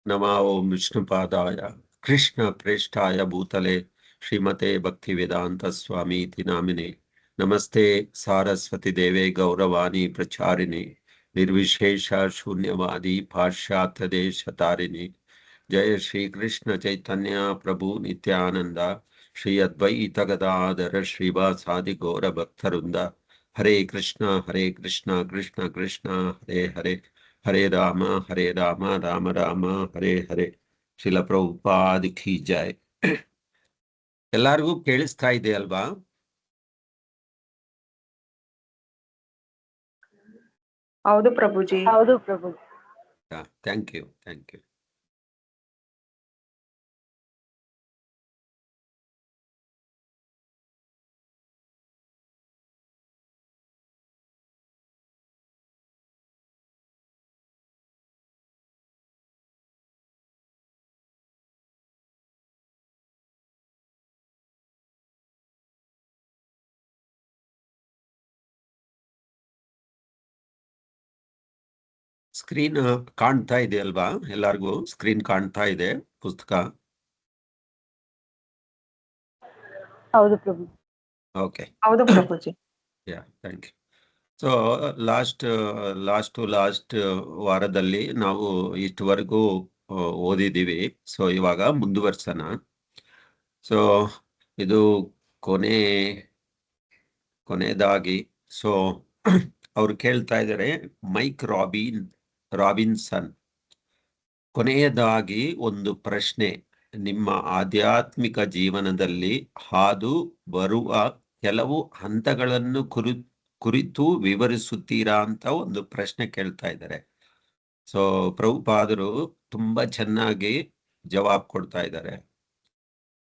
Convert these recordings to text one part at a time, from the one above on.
नमः ओं विष्णुपादाय कृष्णप्रेष्ठाय भूतले श्रीमते भक्तिवेदांत स्वामीति नामिने नमस्ते सारस्वती देवे गौरवाणी प्रचारिणे निर्विशेष शून्यवादी पाश्चात्य देशतारिणे जय श्री कृष्ण चैतन्य प्रभु नित्यानंद श्री अद्वैत गदाधर श्रीवासादि गौर भक्तवृंद हरे कृष्ण कृष्ण कृष्ण हरे हरे हरे राम राम राम हरे हरे ಶಿಲ ಪ್ರಭುಪಾದ ಕಿ ಜೈ. ಎಲ್ಲರಿಗೂ ಕೇಳಿಸ್ತಾ ಇದೆ ಅಲ್ವಾ? ಹೌದು ಪ್ರಭುಜಿ. ಹೌದು ಪ್ರಭು. Thank you. ಸ್ಕ್ರೀನ್ ಕಾಣ್ತಾ ಇದೆ ಅಲ್ವಾ? ಎಲ್ಲರಿಗೂ ಸ್ಕ್ರೀನ್ ಕಾಣ್ತಾ ಇದೆ ಪುಸ್ತಕ? ಹೌದು ಪ್ರಭು. ಓಕೆ. ಹೌದು ಪ್ರಭುಜಿ. Thank you. ಸೊ ಲಾಸ್ಟ್ ವಾರದಲ್ಲಿ ನಾವು ಇಷ್ಟವರೆಗೂ ಓದಿದ್ದೀವಿ. ಸೊ ಇವಾಗ ಮುಂದುವರ್ಸೋಣ. ಸೊ ಇದು ಕೊನೆಯದಾಗಿ ಸೊ ಅವ್ರು ಕೇಳ್ತಾ ಇದ್ದಾರೆ, ಮೈಕ್ ರಾಬಿನ್ಸನ್, ಕೊನೆಯದಾಗಿ ಒಂದು ಪ್ರಶ್ನೆ. ನಿಮ್ಮ ಆಧ್ಯಾತ್ಮಿಕ ಜೀವನದಲ್ಲಿ ಹಾದು ಬರುವ ಕೆಲವು ಹಂತಗಳನ್ನು ಕುರಿತು ವಿವರಿಸುತ್ತೀರಾ ಅಂತ ಒಂದು ಪ್ರಶ್ನೆ ಕೇಳ್ತಾ ಇದ್ದಾರೆ. ಸೊ ಪ್ರಭುಪಾದರು ತುಂಬಾ ಚೆನ್ನಾಗಿ ಜವಾಬ್ ಕೊಡ್ತಾ ಇದ್ದಾರೆ.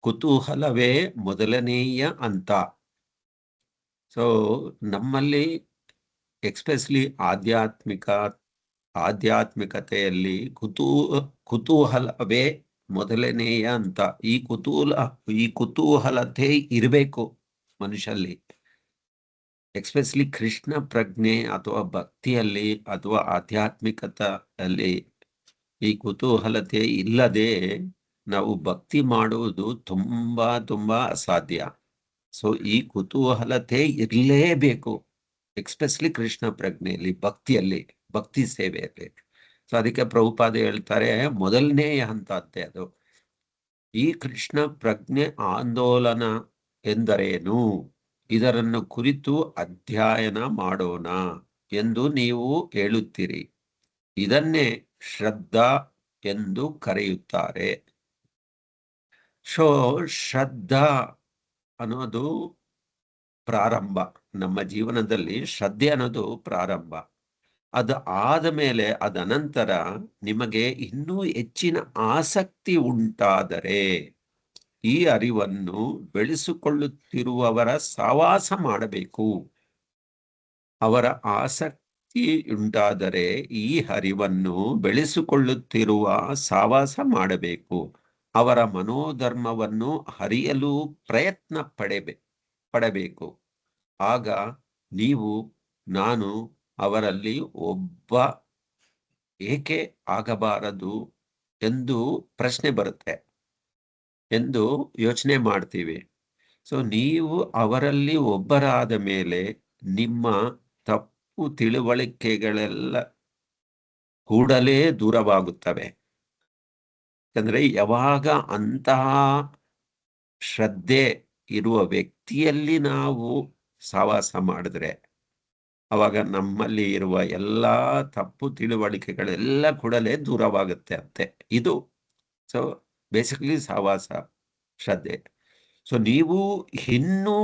ಕುತೂಹಲವೇ ಮೊದಲನೆಯ ಹಂತ. ಸೊ ನಮ್ಮಲ್ಲಿ ಎಕ್ಸ್ಪೆಷಲಿ ಆಧ್ಯಾತ್ಮಿಕತೆಯಲ್ಲಿ ಕುತೂಹಲವೇ ಮೊದಲನೆಯ ಹಂತ. ಈ ಕುತೂಹಲತೆ ಇರಬೇಕು ಮನುಷ್ಯಲ್ಲಿ. ಎಕ್ಸ್ಪೆಷಲಿ ಕೃಷ್ಣ ಪ್ರಜ್ಞೆ ಅಥವಾ ಭಕ್ತಿಯಲ್ಲಿ ಅಥವಾ ಆಧ್ಯಾತ್ಮಿಕತೆಯಲ್ಲಿ ಈ ಕುತೂಹಲತೆ ಇಲ್ಲದೆ ನಾವು ಭಕ್ತಿ ಮಾಡುವುದು ತುಂಬಾ ಅಸಾಧ್ಯ. ಸೊ ಈ ಕುತೂಹಲತೆ ಇರಲೇಬೇಕು, ಎಕ್ಸ್ಪೆಷಲಿ ಕೃಷ್ಣ ಪ್ರಜ್ಞೆಯಲ್ಲಿ, ಭಕ್ತಿ ಸೇವೆಯಲ್ಲಿ. ಸೊ ಅದಕ್ಕೆ ಪ್ರಭುಪಾದ ಹೇಳ್ತಾರೆ, ಮೊದಲನೇ ಹಂತ ಅಂತೆ ಅದು. ಈ ಕೃಷ್ಣ ಪ್ರಜ್ಞೆ ಆಂದೋಲನ ಎಂದರೇನು, ಇದರನ್ನು ಕುರಿತು ಅಧ್ಯಯನ ಮಾಡೋಣ ಎಂದು ನೀವು ಹೇಳುತ್ತೀರಿ. ಇದನ್ನೇ ಶ್ರದ್ಧಾ ಎಂದು ಕರೆಯುತ್ತಾರೆ. ಸೊ ಶ್ರದ್ಧಾ ಅನ್ನೋದು ಪ್ರಾರಂಭ. ನಮ್ಮ ಜೀವನದಲ್ಲಿ ಶ್ರದ್ಧೆ ಅನ್ನೋದು ಪ್ರಾರಂಭ. ಅದು ಆದ ಮೇಲೆ ಅದನಂತರ ನಿಮಗೆ ಇನ್ನೂ ಹೆಚ್ಚಿನ ಆಸಕ್ತಿ ಉಂಟಾದರೆ ಈ ಅರಿವನ್ನು ಬೆಳೆಸಿಕೊಳ್ಳುತ್ತಿರುವವರ ಸಹವಾಸ ಮಾಡಬೇಕು. ಅವರ ಆಸಕ್ತಿ ಉಂಟಾದರೆ ಈ ಅರಿವನ್ನು ಬೆಳೆಸಿಕೊಳ್ಳುತ್ತಿರುವ ಸಹವಾಸ ಮಾಡಬೇಕು. ಅವರ ಮನೋಧರ್ಮವನ್ನು ಅರಿಯಲು ಪ್ರಯತ್ನ ಪಡಬೇಕು. ಆಗ ನೀವು ನಾನು ಅವರಲ್ಲಿ ಒಬ್ಬ ಏಕೆ ಆಗಬಾರದು ಎಂದು ಪ್ರಶ್ನೆ ಬರುತ್ತೆ ಎಂದು ಯೋಚನೆ ಮಾಡ್ತೀವಿ. ಸೊ ನೀವು ಅವರಲ್ಲಿ ಒಬ್ಬರಾದ ಮೇಲೆ ನಿಮ್ಮ ತಪ್ಪು ತಿಳುವಳಿಕೆಗಳೆಲ್ಲ ಕೂಡಲೇ ದೂರವಾಗುತ್ತವೆ. ಯಾಕಂದ್ರೆ ಯಾವಾಗ ಅಂತಹ ಶ್ರದ್ಧೆ ಇರುವ ವ್ಯಕ್ತಿಯಲ್ಲಿ ನಾವು ಸಹವಾಸ ಮಾಡಿದ್ರೆ ಅವಾಗ ನಮ್ಮಲ್ಲಿ ಇರುವ ಎಲ್ಲಾ ತಪ್ಪು ತಿಳುವಳಿಕೆಗಳೆಲ್ಲ ಕೂಡಲೇ ದೂರವಾಗುತ್ತೆ ಅಂತೆ. ಇದು ಸೊ ಬೇಸಿಕಲಿ ಸಹವಾಸ, ಶ್ರದ್ಧೆ. ಸೊ ನೀವು ಇನ್ನೂ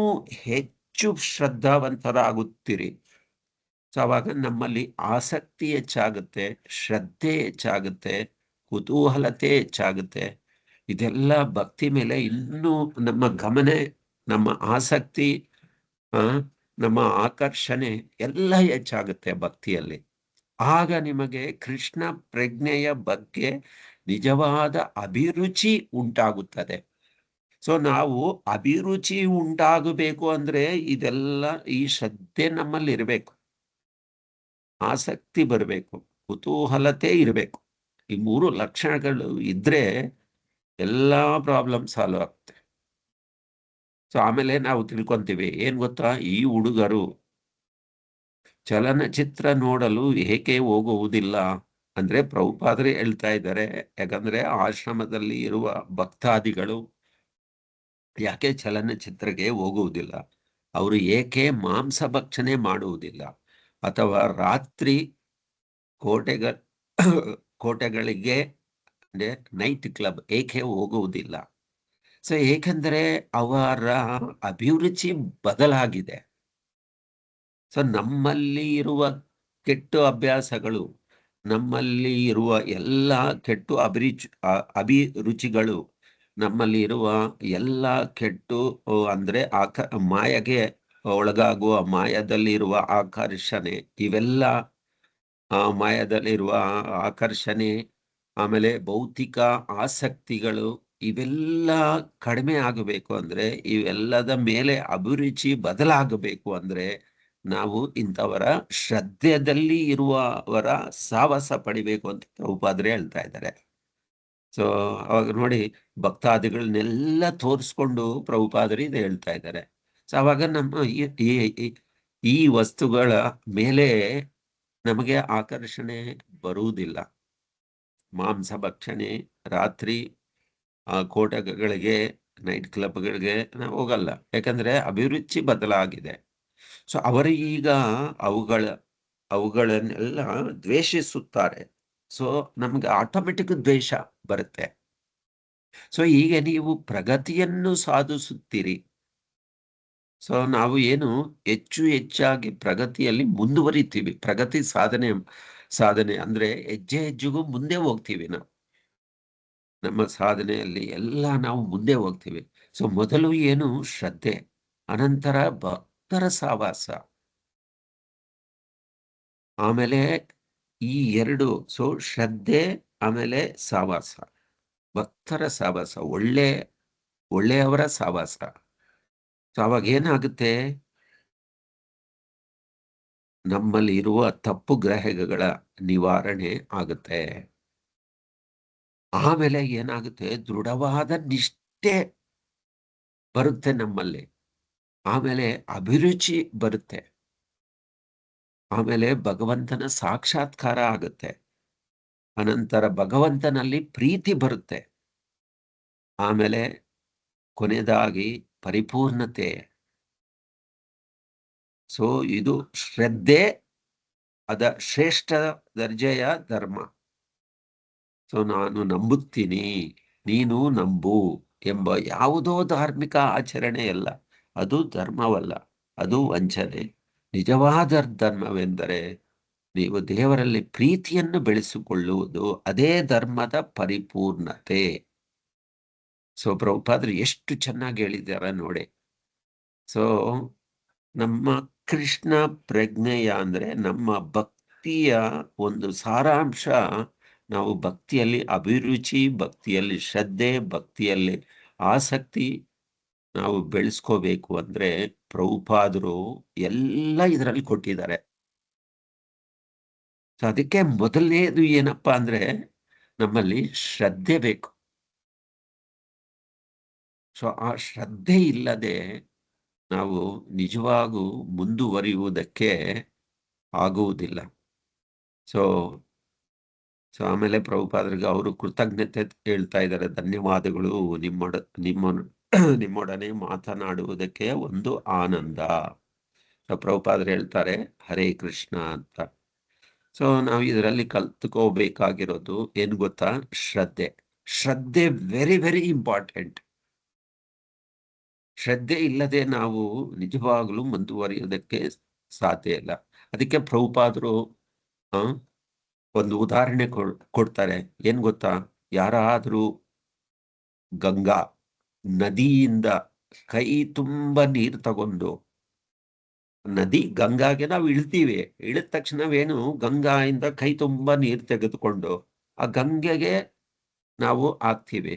ಹೆಚ್ಚು ಶ್ರದ್ಧಾವಂತರಾಗುತ್ತೀರಿ. ಸೊ ಅವಾಗ ನಮ್ಮಲ್ಲಿ ಆಸಕ್ತಿ ಹೆಚ್ಚಾಗುತ್ತೆ, ಶ್ರದ್ಧೆ ಹೆಚ್ಚಾಗುತ್ತೆ, ಕುತೂಹಲತೆ ಹೆಚ್ಚಾಗುತ್ತೆ. ಇದೆಲ್ಲ ಭಕ್ತಿ ಮೇಲೆ ಇನ್ನೂ ನಮ್ಮ ಗಮನ, ನಮ್ಮ ಆಸಕ್ತಿ, ನಮ್ಮ ಆಕರ್ಷಣೆ ಎಲ್ಲ ಹೆಚ್ಚಾಗುತ್ತೆ ಭಕ್ತಿಯಲ್ಲಿ. ಆಗ ನಿಮಗೆ ಕೃಷ್ಣ ಪ್ರಜ್ಞೆಯ ಬಗ್ಗೆ ನಿಜವಾದ ಅಭಿರುಚಿ ಉಂಟಾಗುತ್ತದೆ. ಸೊ ನಾವು ಅಭಿರುಚಿ ಉಂಟಾಗಬೇಕು ಅಂದ್ರೆ ಇದೆಲ್ಲ ಈ ಶ್ರದ್ಧೆ ನಮ್ಮಲ್ಲಿ ಇರಬೇಕು, ಆಸಕ್ತಿ ಬರಬೇಕು, ಕುತೂಹಲತೆ ಇರಬೇಕು. ಈ 3 ಲಕ್ಷಣಗಳು ಇದ್ರೆ ಎಲ್ಲಾ ಪ್ರಾಬ್ಲಮ್ ಸಾಲ್ವ್ ಆಗುತ್ತೆ. ಸೊ ಆಮೇಲೆ ನಾವು ತಿಳ್ಕೊಂತೀವಿ ಏನ್ ಗೊತ್ತಾ, ಈ ಹುಡುಗರು ಚಲನಚಿತ್ರ ನೋಡಲು ಏಕೆ ಹೋಗುವುದಿಲ್ಲ ಅಂದ್ರೆ ಪ್ರಭುಪಾದರು ಹೇಳ್ತಾ ಇದ್ದಾರೆ, ಯಾಕಂದ್ರೆ ಆಶ್ರಮದಲ್ಲಿ ಇರುವ ಭಕ್ತಾದಿಗಳು ಯಾಕೆ ಚಲನಚಿತ್ರಕ್ಕೆ ಹೋಗುವುದಿಲ್ಲ, ಅವರು ಏಕೆ ಮಾಂಸ ಭಕ್ಷಣೆ ಮಾಡುವುದಿಲ್ಲ, ಅಥವಾ ರಾತ್ರಿ ಕೋಟೆಗಳ ಕೋಟೆಗಳಿಗೆ ಅಂದ್ರೆ ನೈಟ್ ಕ್ಲಬ್ ಏಕೆ ಹೋಗುವುದಿಲ್ಲ. ಸೊ ಏಕೆಂದರೆ ಅವರ ಅಭಿರುಚಿ ಬದಲಾಗಿದೆ. ಸೊ ನಮ್ಮಲ್ಲಿ ಇರುವ ಕೆಟ್ಟ ಅಭ್ಯಾಸಗಳು, ನಮ್ಮಲ್ಲಿ ಇರುವ ಎಲ್ಲ ಕೆಟ್ಟ ಅಭಿರುಚಿಗಳು, ನಮ್ಮಲ್ಲಿ ಇರುವ ಎಲ್ಲ ಕೆಟ್ಟು ಅಂದ್ರೆ ಮಾಯಗೆ ಒಳಗಾಗುವ ಮಾಯದಲ್ಲಿರುವ ಆಕರ್ಷಣೆ, ಇವೆಲ್ಲ ಮಾಯದಲ್ಲಿರುವ ಆಕರ್ಷಣೆ, ಆಮೇಲೆ ಭೌತಿಕ ಆಸಕ್ತಿಗಳು, ಇವೆಲ್ಲ ಕಡಿಮೆ ಆಗಬೇಕು ಅಂದ್ರೆ, ಇವೆಲ್ಲದ ಮೇಲೆ ಅಭಿರುಚಿ ಬದಲಾಗಬೇಕು ಅಂದ್ರೆ ನಾವು ಇಂಥವರ ಶ್ರದ್ಧೆಯಲ್ಲಿ ಇರುವವರ ಸಾವಾಸ ಪಡಿಬೇಕು ಅಂತ ಪ್ರಭುಪಾದರು ಹೇಳ್ತಾ ಇದ್ದಾರೆ. ಸೊ ಅವಾಗ ನೋಡಿ, ಭಕ್ತಾದಿಗಳನ್ನೆಲ್ಲ ತೋರಿಸ್ಕೊಂಡು ಪ್ರಭುಪಾದರು ಇದು ಹೇಳ್ತಾ ಇದ್ದಾರೆ. ಸೊ ಅವಾಗ ನಮ್ಮ ಈ ವಸ್ತುಗಳ ಮೇಲೆ ನಮಗೆ ಆಕರ್ಷಣೆ ಬರುವುದಿಲ್ಲ. ಮಾಂಸ ಭಕ್ಷಣೆ, ರಾತ್ರಿ ಕೋಟೆಗಳಿಗೆ, ನೈಟ್ ಕ್ಲಬ್ಗಳಿಗೆ ನಾವು ಹೋಗಲ್ಲ, ಯಾಕಂದ್ರೆ ಅಭಿರುಚಿ ಬದಲಾಗಿದೆ. ಸೊ ಅವರು ಈಗ ಅವುಗಳನ್ನೆಲ್ಲ ದ್ವೇಷಿಸುತ್ತಾರೆ. ಸೊ ನಮ್ಗೆ ಆಟೋಮೆಟಿಕ್ ದ್ವೇಷ ಬರುತ್ತೆ. ಸೊ ಈಗ ನೀವು ಪ್ರಗತಿಯನ್ನು ಸಾಧಿಸುತ್ತೀರಿ. ಸೊ ನಾವು ಏನು ಹೆಚ್ಚಾಗಿ ಪ್ರಗತಿಯಲ್ಲಿ ಮುಂದುವರಿತೀವಿ. ಪ್ರಗತಿ ಸಾಧನೆ ಅಂದ್ರೆ ಹೆಜ್ಜೆ ಹೆಜ್ಜೆಗೂ ಮುಂದೆ ಹೋಗ್ತೀವಿ. ನಾವು ನಮ್ಮ ಸಾಧನೆಯಲ್ಲಿ ಎಲ್ಲ ನಾವು ಮುಂದೆ ಹೋಗ್ತೀವಿ. ಸೊ ಮೊದಲು ಏನು ಶ್ರದ್ಧೆ, ಅನಂತರ ಭಕ್ತರ ಸಹವಾಸ, ಆಮೇಲೆ ಈ 2. ಸೊ ಶ್ರದ್ಧೆ ಆಮೇಲೆ ಸಹವಾಸ, ಭಕ್ತರ ಸಹವಾಸ, ಒಳ್ಳೆಯವರ ಸಹವಾಸ. ಸೊ ಅವಾಗ ಏನಾಗುತ್ತೆ, ನಮ್ಮಲ್ಲಿ ಇರುವ ತಪ್ಪು ಗ್ರಹಗಳ ನಿವಾರಣೆ ಆಗುತ್ತೆ. ಆಮೇಲೆ ಏನಾಗುತ್ತೆ, ದೃಢವಾದ ನಿಷ್ಠೆ ಬರುತ್ತೆ ನಮ್ಮಲ್ಲಿ. ಆಮೇಲೆ ಅಭಿರುಚಿ ಬರುತ್ತೆ. ಆಮೇಲೆ ಭಗವಂತನ ಸಾಕ್ಷಾತ್ಕಾರ ಆಗುತ್ತೆ. ಅನಂತರ ಭಗವಂತನಲ್ಲಿ ಪ್ರೀತಿ ಬರುತ್ತೆ. ಆಮೇಲೆ ಕೊನೆಯದಾಗಿ ಪರಿಪೂರ್ಣತೆ. ಸೊ ಇದು ಶ್ರದ್ಧೆ ಅದ ಶ್ರೇಷ್ಠ ದರ್ಜೆಯ ಧರ್ಮ. ಸೊ ನಾನು ನಂಬುತ್ತೀನಿ, ನೀನು ನಂಬು ಎಂಬ ಯಾವುದೋ ಧಾರ್ಮಿಕ ಆಚರಣೆ ಅಲ್ಲ, ಅದು ಧರ್ಮವಲ್ಲ, ಅದು ವಂಚನೆ. ನಿಜವಾದ ಧರ್ಮವೆಂದರೆ ನೀವು ದೇವರಲ್ಲಿ ಪ್ರೀತಿಯನ್ನು ಬೆಳೆಸಿಕೊಳ್ಳುವುದು, ಅದೇ ಧರ್ಮದ ಪರಿಪೂರ್ಣತೆ. ಸೊ ಪ್ರಭುಪಾದರು ಎಷ್ಟು ಚೆನ್ನಾಗಿ ಹೇಳಿದ್ದಾರೆ ನೋಡಿ. ಸೊ ನಮ್ಮ ಕೃಷ್ಣ ಪ್ರಜ್ಞೆಯ ಅಂದ್ರೆ ನಮ್ಮ ಭಕ್ತಿಯ ಒಂದು ಸಾರಾಂಶ, ನಾವು ಭಕ್ತಿಯಲ್ಲಿ ಅಭಿರುಚಿ, ಭಕ್ತಿಯಲ್ಲಿ ಶ್ರದ್ಧೆ, ಭಕ್ತಿಯಲ್ಲಿ ಆಸಕ್ತಿ ನಾವು ಬೆಳೆಸ್ಕೋಬೇಕು ಅಂದ್ರೆ ಪ್ರಭುಪಾದರು ಎಲ್ಲ ಇದರಲ್ಲಿ ಕೊಟ್ಟಿದ್ದಾರೆ. ಸೊ ಅದಕ್ಕೆ ಮೊದಲನೇದು ಏನಪ್ಪಾ ಅಂದ್ರೆ ನಮ್ಮಲ್ಲಿ ಶ್ರದ್ಧೆ ಬೇಕು. ಸೊ ಆ ಶ್ರದ್ಧೆ ಇಲ್ಲದೆ ನಾವು ನಿಜವಾಗೂ ಮುಂದುವರಿಯುವುದಕ್ಕೆ ಆಗುವುದಿಲ್ಲ. ಸೊ ಆಮೇಲೆ ಪ್ರಭುಪಾದರಿಗೆ ಅವರು ಕೃತಜ್ಞತೆ ಹೇಳ್ತಾ ಇದ್ದಾರೆ, ಧನ್ಯವಾದಗಳು, ನಿಮ್ಮೊಡನೆ ಮಾತನಾಡುವುದಕ್ಕೆ ಒಂದು ಆನಂದ. ಸೊ ಪ್ರಭುಪಾದರು ಹೇಳ್ತಾರೆ ಹರೇ ಕೃಷ್ಣ ಅಂತ. ಸೊ ನಾವು ಇದರಲ್ಲಿ ಕಲ್ತ್ಕೋಬೇಕಾಗಿರೋದು ಏನ್ ಗೊತ್ತಾ, ಶ್ರದ್ಧೆ ವೆರಿ ವೆರಿ ಇಂಪಾರ್ಟೆಂಟ್. ಶ್ರದ್ಧೆ ಇಲ್ಲದೆ ನಾವು ನಿಜವಾಗ್ಲೂ ಮುಂದುವರಿಯೋದಕ್ಕೆ ಸಾಧ್ಯ ಇಲ್ಲ. ಅದಕ್ಕೆ ಪ್ರಭುಪಾದರು ಒಂದು ಉದಾಹರಣೆ ಕೊಡ್ತಾರೆ. ಏನ್ ಗೊತ್ತಾ, ಯಾರಾದ್ರೂ ಗಂಗಾ ನದಿಯಿಂದ ಕೈ ತುಂಬ ನೀರು ತಗೊಂಡು, ನದಿ ಗಂಗಾಗೆ ನಾವು ಇಳಿದ ತಕ್ಷಣವೇನು ಗಂಗಾಯಿಂದ ಕೈ ತುಂಬ ನೀರು ತೆಗೆದುಕೊಂಡು ಆ ಗಂಗೆಗೆ ನಾವು ಹಾಕ್ತೀವಿ.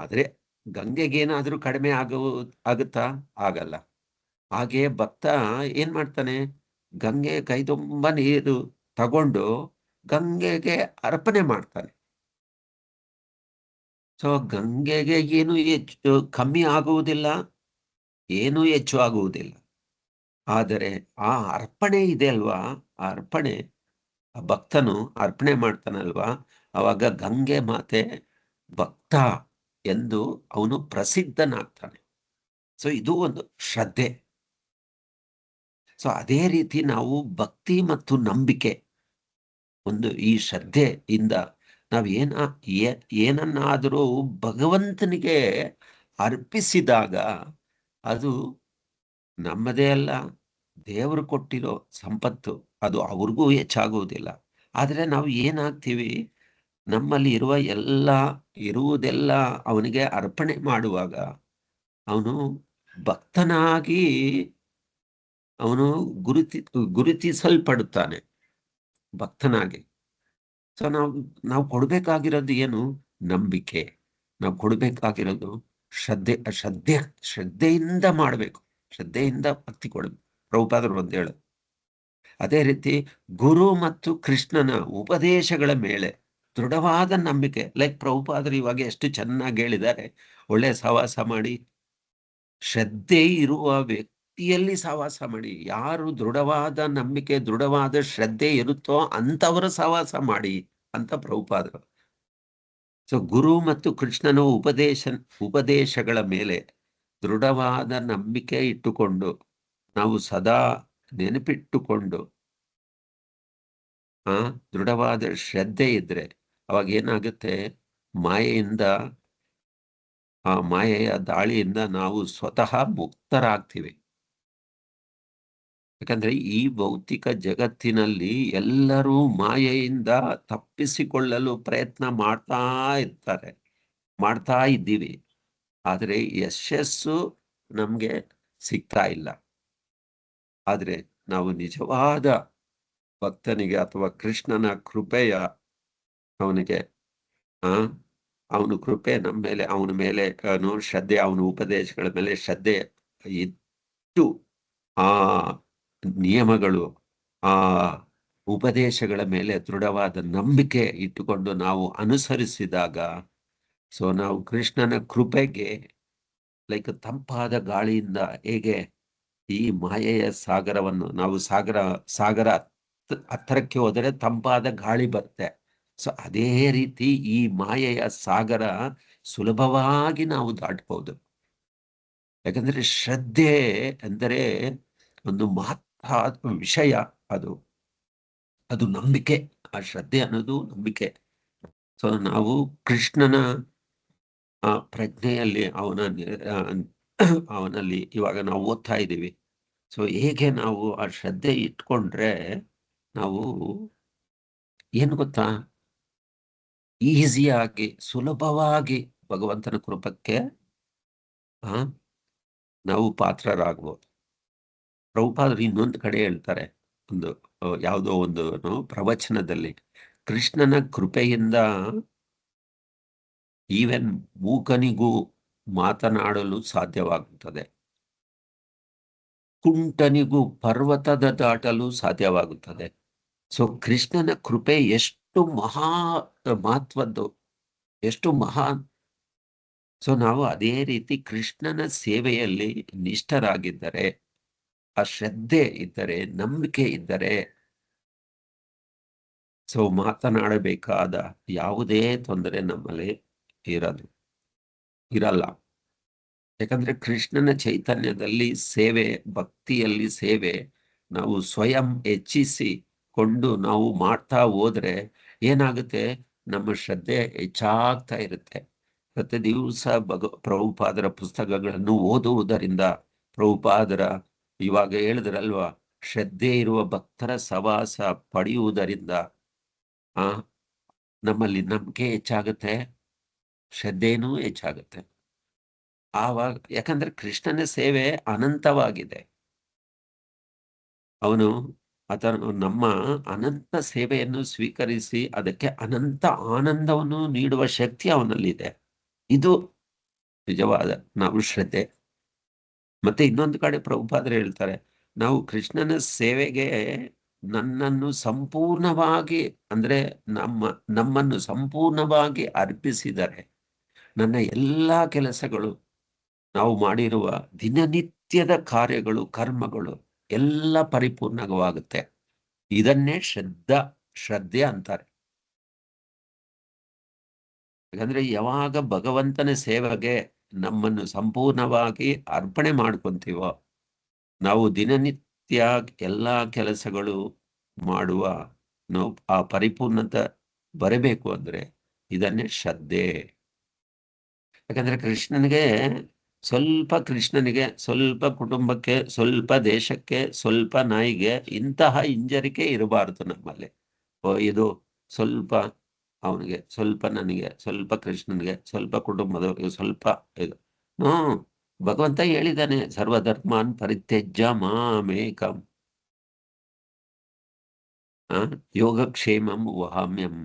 ಆದ್ರೆ ಗಂಗೆಗೇನಾದ್ರೂ ಕಡಿಮೆ ಆಗುತ್ತಾ? ಆಗಲ್ಲ. ಹಾಗೆ ಭಕ್ತ ಏನ್ ಮಾಡ್ತಾನೆ, ಗಂಗೆ ಕೈ ತುಂಬ ನೀರು ತಗೊಂಡು ಗಂಗೆಗೆ ಅರ್ಪಣೆ ಮಾಡ್ತಾನೆ. ಸೊ ಗಂಗೆಗೆ ಏನು ಹೆಚ್ಚು ಕಮ್ಮಿ ಆಗುವುದಿಲ್ಲ, ಏನೂ ಹೆಚ್ಚು ಆಗುವುದಿಲ್ಲ. ಆದರೆ ಆ ಅರ್ಪಣೆ ಇದೆ ಅಲ್ವಾ, ಆ ಅರ್ಪಣೆ, ಆ ಭಕ್ತನು ಅರ್ಪಣೆ ಮಾಡ್ತಾನಲ್ವಾ, ಅವಾಗ ಗಂಗೆ ಮಾತೆ ಭಕ್ತ ಎಂದು ಅವನು ಪ್ರಸಿದ್ಧನಾಗ್ತಾನೆ. ಸೊ ಇದು ಒಂದು ಶ್ರದ್ಧೆ. ಸೊ ಅದೇ ರೀತಿ ನಾವು ಭಕ್ತಿ ಮತ್ತು ನಂಬಿಕೆ, ಒಂದು ಈ ಶ್ರದ್ಧೆಯಿಂದ ನಾವು ಏನನ್ನಾದರೂ ಭಗವಂತನಿಗೆ ಅರ್ಪಿಸಿದಾಗ ಅದು ನಮ್ಮದೇ ಅಲ್ಲ, ದೇವರು ಕೊಟ್ಟಿರೋ ಸಂಪತ್ತು, ಅದು ಅವ್ರಿಗೂ ಹೆಚ್ಚಾಗುವುದಿಲ್ಲ. ಆದರೆ ನಾವು ಏನಾಗ್ತೀವಿ, ನಮ್ಮಲ್ಲಿ ಇರುವುದೆಲ್ಲ ಅವನಿಗೆ ಅರ್ಪಣೆ ಮಾಡುವಾಗ ಅವನು ಭಕ್ತನಾಗಿ ಅವನು ಗುರುತಿಸಲ್ಪಡುತ್ತಾನೆ ಭಕ್ತನಾಗಿ. ಸೊ ನಾವು ಕೊಡಬೇಕಾಗಿರೋದು ಏನು? ನಂಬಿಕೆ. ನಾವು ಕೊಡಬೇಕಾಗಿರೋದು ಶ್ರದ್ಧೆಯಿಂದ ಮಾಡಬೇಕು, ಶ್ರದ್ಧೆಯಿಂದ ಭಕ್ತಿ ಕೊಡಬೇಕು. ಪ್ರಭುಪಾದರು ಒಂದು ಹೇಳು. ಅದೇ ರೀತಿ ಗುರು ಮತ್ತು ಕೃಷ್ಣನ ಉಪದೇಶಗಳ ಮೇಲೆ ದೃಢವಾದ ನಂಬಿಕೆ. ಲೈಕ್ ಪ್ರಭುಪಾದರು ಇವಾಗ ಎಷ್ಟು ಚೆನ್ನಾಗಿ ಹೇಳಿದ್ದಾರೆ, ಒಳ್ಳೆ ಸಹವಾಸ ಮಾಡಿ, ಶ್ರದ್ಧೆ ಇರುವ ವ್ಯಕ್ತಿಯಲ್ಲಿ ಸಹವಾಸ ಮಾಡಿ. ಯಾರು ದೃಢವಾದ ನಂಬಿಕೆ, ದೃಢವಾದ ಶ್ರದ್ಧೆ ಇರುತ್ತೋ ಅಂಥವರ ಸಹವಾಸ ಮಾಡಿ ಅಂತ ಪ್ರಭುಪಾದರು. ಸೊ ಗುರು ಮತ್ತು ಕೃಷ್ಣನ ಉಪದೇಶಗಳ ಮೇಲೆ ದೃಢವಾದ ನಂಬಿಕೆ ಇಟ್ಟುಕೊಂಡು, ನಾವು ಸದಾ ನೆನಪಿಟ್ಟುಕೊಂಡು ದೃಢವಾದ ಶ್ರದ್ಧೆ ಇದ್ರೆ ಅವಾಗ ಏನಾಗುತ್ತೆ, ಆ ಮಾಯೆಯ ದಾಳಿಯಿಂದ ನಾವು ಸ್ವತಃ ಮುಕ್ತರಾಗ್ತೀವಿ. ಯಾಕಂದ್ರೆ ಈ ಭೌತಿಕ ಜಗತ್ತಿನಲ್ಲಿ ಎಲ್ಲರೂ ಮಾಯೆಯಿಂದ ತಪ್ಪಿಸಿಕೊಳ್ಳಲು ಪ್ರಯತ್ನ ಮಾಡ್ತಾ ಇದ್ದೀವಿ. ಆದರೆ ಯಶಸ್ಸು ನಮ್ಗೆ ಸಿಗ್ತಾ ಇಲ್ಲ. ಆದ್ರೆ ನಾವು ನಿಜವಾದ ಭಕ್ತನಿಗೆ ಅಥವಾ ಕೃಷ್ಣನ ಕೃಪೆಯ ಅವನ ಕೃಪೆ ನಮ್ಮ ಮೇಲೆ, ಅವನ ಮೇಲೆ ಶ್ರದ್ಧೆ, ಅವನ ಉಪದೇಶಗಳ ಮೇಲೆ ಶ್ರದ್ಧೆ ಇಟ್ಟು ಆ ನಿಯಮಗಳು, ಆ ಉಪದೇಶಗಳ ಮೇಲೆ ದೃಢವಾದ ನಂಬಿಕೆ ಇಟ್ಟುಕೊಂಡು ನಾವು ಅನುಸರಿಸಿದಾಗ, ಸೊ ನಾವು ಕೃಷ್ಣನ ಕೃಪೆಗೆ ಲೈಕ್ ತಂಪಾದ ಗಾಳಿಯಿಂದ ಹೇಗೆ ಈ ಮಾಯೆಯ ಸಾಗರವನ್ನು, ನಾವು ಸಾಗರ ಹತ್ತಿರಕ್ಕೆ ಹೋದರೆ ತಂಪಾದ ಗಾಳಿ ಬರುತ್ತೆ. ಸೊ ಅದೇ ರೀತಿ ಈ ಮಾಯೆಯ ಸಾಗರ ಸುಲಭವಾಗಿ ನಾವು ದಾಟಬಹುದು. ಯಾಕಂದ್ರೆ ಶ್ರದ್ಧೆ ಅಂದರೆ ಒಂದು ಮಹತ್ತಾದ ವಿಷಯ. ಅದು ನಂಬಿಕೆ. ಆ ಶ್ರದ್ಧೆ ಅನ್ನೋದು ನಂಬಿಕೆ. ಸೊ ನಾವು ಕೃಷ್ಣನ ಪ್ರಜ್ಞೆಯಲ್ಲಿ ಅವನಲ್ಲಿ ಇವಾಗ ನಾವು ಓದ್ತಾ ಇದ್ದೀವಿ. ಸೊ ಹೇಗೆ ನಾವು ಆ ಶ್ರದ್ಧೆ ಇಟ್ಕೊಂಡ್ರೆ ನಾವು ಏನು ಗೊತ್ತಾ, ಈಸಿಯಾಗಿ ಸುಲಭವಾಗಿ ಭಗವಂತನ ಕೃಪಕ್ಕೆ ನಾವು ಪಾತ್ರರಾಗ್ಬೋದು. ಪ್ರಭುಪಾದರು ಇನ್ನೊಂದು ಕಡೆ ಹೇಳ್ತಾರೆ, ಯಾವುದೋ ಒಂದು ಪ್ರವಚನದಲ್ಲಿ, ಕೃಷ್ಣನ ಕೃಪೆಯಿಂದ ಈವನ್ ಮೂಕನಿಗೂ ಮಾತನಾಡಲು ಸಾಧ್ಯವಾಗುತ್ತದೆ, ಕುಂಟನಿಗೂ ಪರ್ವತದ ದಾಟಲು ಸಾಧ್ಯವಾಗುತ್ತದೆ. ಸೊ ಕೃಷ್ಣನ ಕೃಪೆ ಎಷ್ಟು ಮಹತ್ವದ್ದು, ಎಷ್ಟು ಮಹಾನ್. ಸೊ ನಾವು ಅದೇ ರೀತಿ ಕೃಷ್ಣನ ಸೇವೆಯಲ್ಲಿ ನಿಷ್ಠರಾಗಿದ್ದರೆ, ಆ ಶ್ರದ್ಧೆ ಇದ್ದರೆ, ನಂಬಿಕೆ ಇದ್ದರೆ, ಸೊ ಮಾತನಾಡಬೇಕಾದ ಯಾವುದೇ ತೊಂದರೆ ನಮ್ಮಲ್ಲಿ ಇರಲ್ಲ. ಯಾಕಂದ್ರೆ ಕೃಷ್ಣನ ಚೈತನ್ಯದಲ್ಲಿ ಸೇವೆ, ಭಕ್ತಿಯಲ್ಲಿ ಸೇವೆ ನಾವು ಸ್ವಯಂ ಹೆಚ್ಚಿಸಿಕೊಂಡು ನಾವು ಮಾಡ್ತಾ ಹೋದ್ರೆ ಏನಾಗುತ್ತೆ, ನಮ್ಮ ಶ್ರದ್ಧೆ ಹೆಚ್ಚಾಗ್ತಾ ಇರುತ್ತೆ. ಪ್ರತಿ ದಿವಸ ಪ್ರಭುಪಾದರ ಪುಸ್ತಕಗಳನ್ನು ಓದುವುದರಿಂದ, ಪ್ರಭುಪಾದರ ಇವಾಗ ಹೇಳಿದ್ರಲ್ವಾ, ಶ್ರದ್ಧೆ ಇರುವ ಭಕ್ತರ ಸವಾಸ ಪಡೆಯುವುದರಿಂದ ನಮ್ಮಲ್ಲಿ ನಂಬಿಕೆ ಹೆಚ್ಚಾಗುತ್ತೆ, ಶ್ರದ್ಧೆನೂ ಹೆಚ್ಚಾಗುತ್ತೆ. ಆವಾಗ ಯಾಕಂದ್ರೆ ಕೃಷ್ಣನ ಸೇವೆ ಅನಂತವಾಗಿದೆ. ಆತನು ನಮ್ಮ ಅನಂತ ಸೇವೆಯನ್ನು ಸ್ವೀಕರಿಸಿ ಅದಕ್ಕೆ ಅನಂತ ಆನಂದವನ್ನು ನೀಡುವ ಶಕ್ತಿ ಅವನಲ್ಲಿದೆ. ಇದು ನಿಜವಾದ ನಾವು ಶ್ರದ್ಧೆ. ಮತ್ತೆ ಇನ್ನೊಂದು ಕಡೆ ಪ್ರಭುಪಾದರು ಹೇಳ್ತಾರೆ, ನಾವು ಕೃಷ್ಣನ ಸೇವೆಗೆ ನನ್ನನ್ನು ಸಂಪೂರ್ಣವಾಗಿ ಅಂದ್ರೆ ನಮ್ಮನ್ನು ಸಂಪೂರ್ಣವಾಗಿ ಅರ್ಪಿಸಿದರೆ ನನ್ನ ಎಲ್ಲ ಕೆಲಸಗಳು, ನಾವು ಮಾಡಿರುವ ದಿನನಿತ್ಯದ ಕಾರ್ಯಗಳು, ಕರ್ಮಗಳು ಎಲ್ಲ ಪರಿಪೂರ್ಣವಾಗುತ್ತೆ. ಇದನ್ನೇ ಶ್ರದ್ಧೆ ಅಂತಾರೆ. ಯಾಕಂದ್ರೆ ಯಾವಾಗ ಭಗವಂತನ ಸೇವೆಗೆ ನಮ್ಮನ್ನು ಸಂಪೂರ್ಣವಾಗಿ ಅರ್ಪಣೆ ಮಾಡ್ಕೊಂತೀವೋ, ನಾವು ದಿನನಿತ್ಯ ಎಲ್ಲ ಕೆಲಸಗಳು ಮಾಡುವ ನಾವು ಆ ಪರಿಪೂರ್ಣತೆ ಬರಬೇಕು ಅಂದ್ರೆ ಇದನ್ನೇ ಶ್ರದ್ಧೆ. ಯಾಕಂದ್ರೆ ಕೃಷ್ಣನಿಗೆ ಸ್ವಲ್ಪ ಕುಟುಂಬಕ್ಕೆ, ಸ್ವಲ್ಪ ದೇಶಕ್ಕೆ, ಸ್ವಲ್ಪ ನಾಯಿಗೆ ಇಂತಹ ಹಿಂಜರಿಕೆ ಇರಬಾರದು ನಮ್ಮಲ್ಲಿ. ಇದು ಸ್ವಲ್ಪ ಅವನಿಗೆ, ಸ್ವಲ್ಪ ನನಗೆ, ಸ್ವಲ್ಪ ಕೃಷ್ಣನಿಗೆ, ಸ್ವಲ್ಪ ಕುಟುಂಬದವರಿಗೆ, ಸ್ವಲ್ಪ ಇದು. ಭಗವಂತ ಹೇಳಿದ್ದಾನೆ, ಸರ್ವಧರ್ಮಾನ್ ಪರಿತ್ಯಜ್ಯ ಮಾಮೇಕಂ ಯೋಗಕ್ಷೇಮಂ ವಹಾಮ್ಯಂ.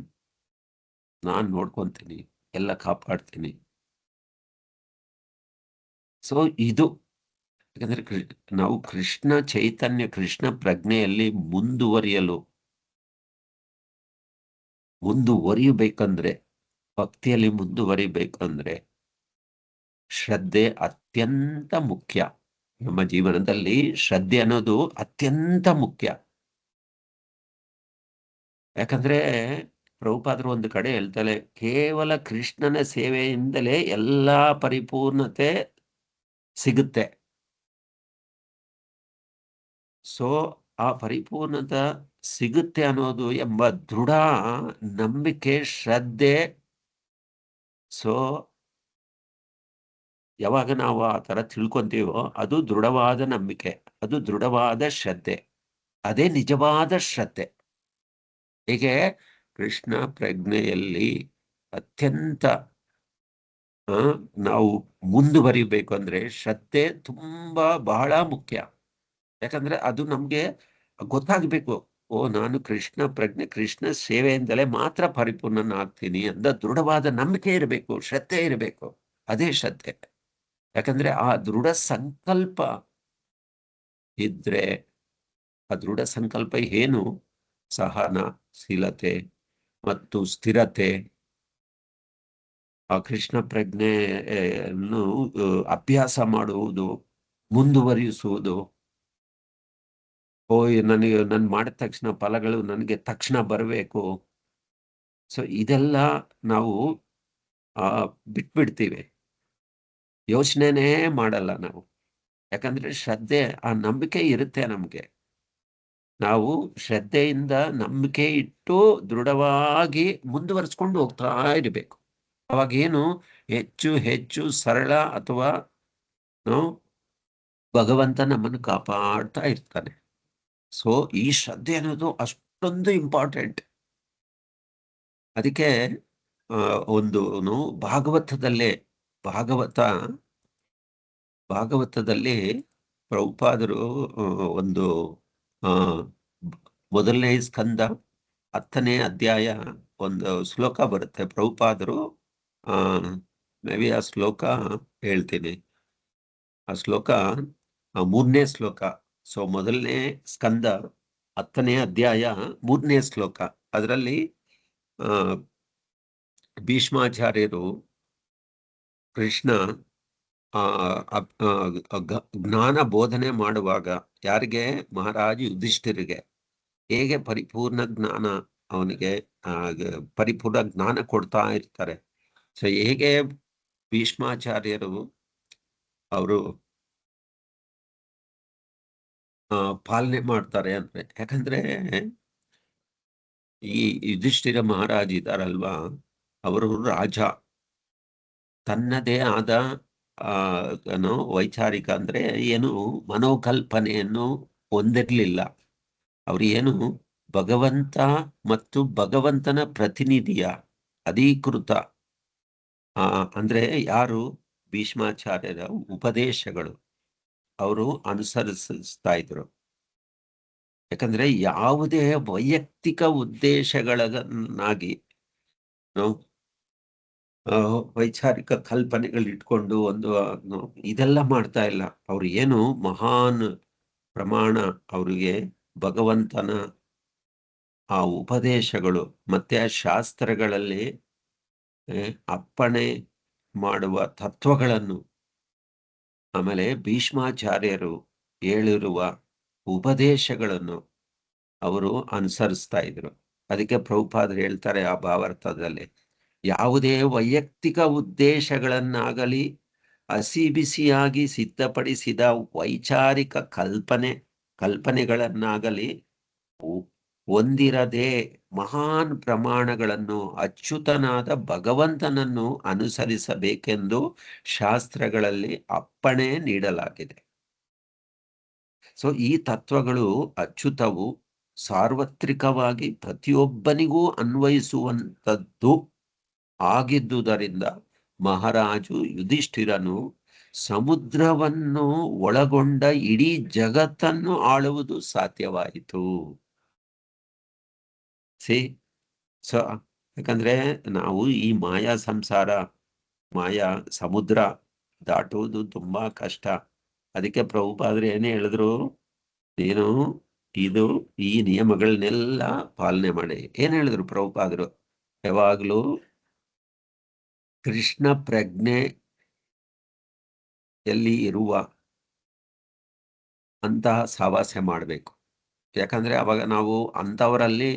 ನಾನ್ ನೋಡ್ಕೊಂತೀನಿ, ಎಲ್ಲ ಕಾಪಾಡ್ತೀನಿ. ಸೊ ಇದು ಯಾಕಂದ್ರೆ ನಾವು ಕೃಷ್ಣ ಚೈತನ್ಯ, ಕೃಷ್ಣ ಪ್ರಜ್ಞೆಯಲ್ಲಿ ಮುಂದುವರಿಯಬೇಕಂದ್ರೆ, ಭಕ್ತಿಯಲ್ಲಿ ಮುಂದುವರಿಬೇಕಂದ್ರೆ ಶ್ರದ್ಧೆ ಅತ್ಯಂತ ಮುಖ್ಯ. ನಮ್ಮ ಜೀವನದಲ್ಲಿ ಶ್ರದ್ಧೆ ಅನ್ನೋದು ಅತ್ಯಂತ ಮುಖ್ಯ. ಯಾಕಂದ್ರೆ ಪ್ರಭುಪಾದರು ಒಂದು ಕಡೆ ಹೇಳ್ತಾರೆ, ಕೇವಲ ಕೃಷ್ಣನ ಸೇವೆಯಿಂದಲೇ ಎಲ್ಲಾ ಪರಿಪೂರ್ಣತೆ ಸಿಗುತ್ತೆ. ಸೊ ಆ ಪರಿಪೂರ್ಣತೆ ಸಿಗುತ್ತೆ ಅನ್ನೋದು ಎಂಬ ದೃಢ ನಂಬಿಕೆ, ಶ್ರದ್ಧೆ. ಸೊ ಯಾವಾಗ ನಾವು ಆ ತರ ತಿಳ್ಕೊಂತೀವೋ ಅದು ದೃಢವಾದ ನಂಬಿಕೆ, ಅದು ದೃಢವಾದ ಶ್ರದ್ಧೆ, ಅದೇ ನಿಜವಾದ ಶ್ರದ್ಧೆ. ಹೀಗೆ ಕೃಷ್ಣ ಪ್ರಜ್ಞೆಯಲ್ಲಿ ಅತ್ಯಂತ ನಾವು ಮುಂದುವರಿಬೇಕು ಅಂದ್ರೆ ಶ್ರದ್ಧೆ ಬಹಳ ಮುಖ್ಯ. ಯಾಕಂದ್ರೆ ಅದು ನಮ್ಗೆ ಗೊತ್ತಾಗ್ಬೇಕು, ನಾನು ಕೃಷ್ಣ ಪ್ರಜ್ಞೆ, ಕೃಷ್ಣ ಸೇವೆಯಿಂದಲೇ ಮಾತ್ರ ಪರಿಪೂರ್ಣನಾಗ್ತೀನಿ ಅಂದ ದೃಢವಾದ ನಂಬಿಕೆ ಇರಬೇಕು, ಶ್ರದ್ಧೆ ಇರಬೇಕು. ಅದೇ ಶ್ರದ್ಧೆ. ಯಾಕಂದ್ರೆ ಆ ದೃಢ ಸಂಕಲ್ಪ ಇದ್ರೆ, ಆ ದೃಢ ಸಂಕಲ್ಪ ಏನು? ಸಹನಶೀಲತೆ ಮತ್ತು ಸ್ಥಿರತೆ, ಆ ಕೃಷ್ಣ ಪ್ರಜ್ಞೆಯನ್ನು ಅಭ್ಯಾಸ ಮಾಡುವುದು, ಮುಂದುವರಿಸುವುದು. ನನ್ ಮಾಡಿದ ತಕ್ಷಣ ಫಲಗಳು ನನಗೆ ತಕ್ಷಣ ಬರಬೇಕು. ಸೊ ಇದೆಲ್ಲ ನಾವು ಬಿಟ್ಬಿಡ್ತೀವಿ, ಯೋಚನೆನೇ ಮಾಡಲ್ಲ ನಾವು. ಯಾಕಂದ್ರೆ ಶ್ರದ್ಧೆ, ಆ ನಂಬಿಕೆ ಇರುತ್ತೆ ನಮ್ಗೆ. ನಾವು ಶ್ರದ್ಧೆಯಿಂದ ನಂಬಿಕೆ ಇಟ್ಟು ದೃಢವಾಗಿ ಮುಂದುವರಿಸ್ಕೊಂಡು ಹೋಗ್ತಾ ಇರಬೇಕು. ಅವಾಗೇನು ಹೆಚ್ಚು ಹೆಚ್ಚು ಸರಳ, ಅಥವಾ ಭಗವಂತ ನಮ್ಮನ್ನು ಕಾಪಾಡ್ತಾ ಇರ್ತಾನೆ. ಸೊ ಈ ಶ್ರದ್ಧೆ ಅನ್ನೋದು ಅಷ್ಟೊಂದು ಇಂಪಾರ್ಟೆಂಟ್. ಅದಕ್ಕೆ ಒಂದು ಭಾಗವತದಲ್ಲಿ ಪ್ರಭುಪಾದರು ಒಂದು ಮೊದಲನೇ ಸ್ಕಂದ 10ನೇ ಅಧ್ಯಾಯ ಒಂದು ಶ್ಲೋಕ ಬರುತ್ತೆ. ಪ್ರಭುಪಾದರು ಮೇ ಬಿ ಆ ಶ್ಲೋಕ ಹೇಳ್ತೀನಿ. ಆ ಶ್ಲೋಕ 3ನೇ ಶ್ಲೋಕ. ಸೊ ಮೊದಲನೇ ಸ್ಕಂದ 10ನೇ ಅಧ್ಯಾಯ 3ನೇ ಶ್ಲೋಕ. ಅದರಲ್ಲಿ ಭೀಷ್ಮಾಚಾರ್ಯರು ಕೃಷ್ಣ ಜ್ಞಾನ ಬೋಧನೆ ಮಾಡುವಾಗ ಯಾರಿಗೆ? ಮಹಾರಾಜ ಯುಧಿಷ್ಠಿರಿಗೆ. ಹೇಗೆ ಪರಿಪೂರ್ಣ ಜ್ಞಾನ, ಅವನಿಗೆ ಪರಿಪೂರ್ಣ ಜ್ಞಾನ ಕೊಡ್ತಾ ಇರ್ತಾರೆ. ಸೊ ಹೇಗೆ ಭೀಷ್ಮಾಚಾರ್ಯರು ಅವರು ಪಾಲನೆ ಮಾಡ್ತಾರೆ ಅಂದ್ರೆ, ಯಾಕಂದ್ರೆ ಈ ಯುಧಿಷ್ಠಿರ ಮಹಾರಾಜ ಇದ್ದಾರಲ್ವಾ, ಅವರು ರಾಜ. ತನ್ನದೇ ಆದ ವೈಚಾರಿಕ ಅಂದ್ರೆ ಏನು ಮನೋಕಲ್ಪನೆಯನ್ನು ಹೊಂದಿರ್ಲಿಲ್ಲ. ಅವ್ರು ಏನು ಭಗವಂತ ಮತ್ತು ಭಗವಂತನ ಪ್ರತಿನಿಧಿಯ ಅಧಿಕೃತ ಅಂದ್ರೆ ಯಾರು? ಭೀಷ್ಮಾಚಾರ್ಯರ ಉಪದೇಶಗಳು ಅವರು ಅನುಸರಿಸ್ತಾ ಇದ್ರು. ಯಾಕಂದ್ರೆ ಯಾವುದೇ ವೈಯಕ್ತಿಕ ಉದ್ದೇಶಗಳನ್ನಾಗಿ ವೈಚಾರಿಕ ಕಲ್ಪನೆಗಳಿಟ್ಕೊಂಡು ಇದೆಲ್ಲ ಮಾಡ್ತಾ ಇಲ್ಲ. ಅವ್ರು ಏನು ಮಹಾನ್ ಪ್ರಮಾಣ, ಅವ್ರಿಗೆ ಭಗವಂತನ ಆ ಉಪದೇಶಗಳು ಮತ್ತೆ ಆ ಶಾಸ್ತ್ರಗಳಲ್ಲಿ ಅಪ್ಪಣೆ ಮಾಡುವ ತತ್ವಗಳನ್ನು, ಆಮೇಲೆ ಭೀಷ್ಮಾಚಾರ್ಯರು ಹೇಳಿರುವ ಉಪದೇಶಗಳನ್ನು ಅವರು ಅನುಸರಿಸ್ತಾ ಇದ್ರು. ಅದಕ್ಕೆ ಪ್ರಭುಪಾದರು ಹೇಳ್ತಾರೆ ಆ ಭಾವಾರ್ಥದಲ್ಲಿ, ಯಾವುದೇ ವೈಯಕ್ತಿಕ ಉದ್ದೇಶಗಳನ್ನಾಗಲಿ ಹಸಿ ಬಿಸಿಯಾಗಿ ಸಿದ್ಧಪಡಿಸಿದ ವೈಚಾರಿಕ ಕಲ್ಪನೆಗಳನ್ನಾಗಲಿ ಹೊಂದಿರದೆ ಮಹಾನ್ ಪ್ರಮಾಣಗಳನ್ನು ಅಚ್ಯುತನಾದ ಭಗವಂತನನ್ನು ಅನುಸರಿಸಬೇಕೆಂದು ಶಾಸ್ತ್ರಗಳಲ್ಲಿ ಅಪ್ಪಣೆ ನೀಡಲಾಗಿದೆ. ಸೊ ಈ ತತ್ವಗಳು ಅಚ್ಯುತವು, ಸಾರ್ವತ್ರಿಕವಾಗಿ ಪ್ರತಿಯೊಬ್ಬನಿಗೂ ಅನ್ವಯಿಸುವಂಥದ್ದು ಆಗಿದ್ದುದರಿಂದ ಮಹಾರಾಜು ಯುಧಿಷ್ಠಿರನು ಸಮುದ್ರವನ್ನು ಒಳಗೊಂಡ ಇಡೀ ಜಗತ್ತನ್ನು ಆಳುವುದು ಸಾಧ್ಯವಾಯಿತು. ಸೊ ಯಾಕಂದ್ರೆ ನಾವು ಈ ಮಾಯಾ ಸಂಸಾರ, ಮಾಯಾ ಸಮುದ್ರ ದಾಟುವುದು ತುಂಬಾ ಕಷ್ಟ. ಅದಕ್ಕೆ ಪ್ರಭುಪಾದರು ಏನೇ ಹೇಳಿದ್ರು, ನೀನು ಈ ನಿಯಮಗಳನ್ನೆಲ್ಲ ಪಾಲನೆ ಮಾಡಿ. ಏನ್ ಹೇಳಿದ್ರು ಪ್ರಭುಪಾದರು? ಯಾವಾಗ್ಲೂ ಕೃಷ್ಣ ಪ್ರಜ್ಞೆಯಲ್ಲಿ ಇರುವ ಅಂತಹ ಸಹವಾಸ ಮಾಡಬೇಕು. ಯಾಕಂದ್ರೆ ಅವಾಗ ನಾವು ಅಂಥವರಲ್ಲಿ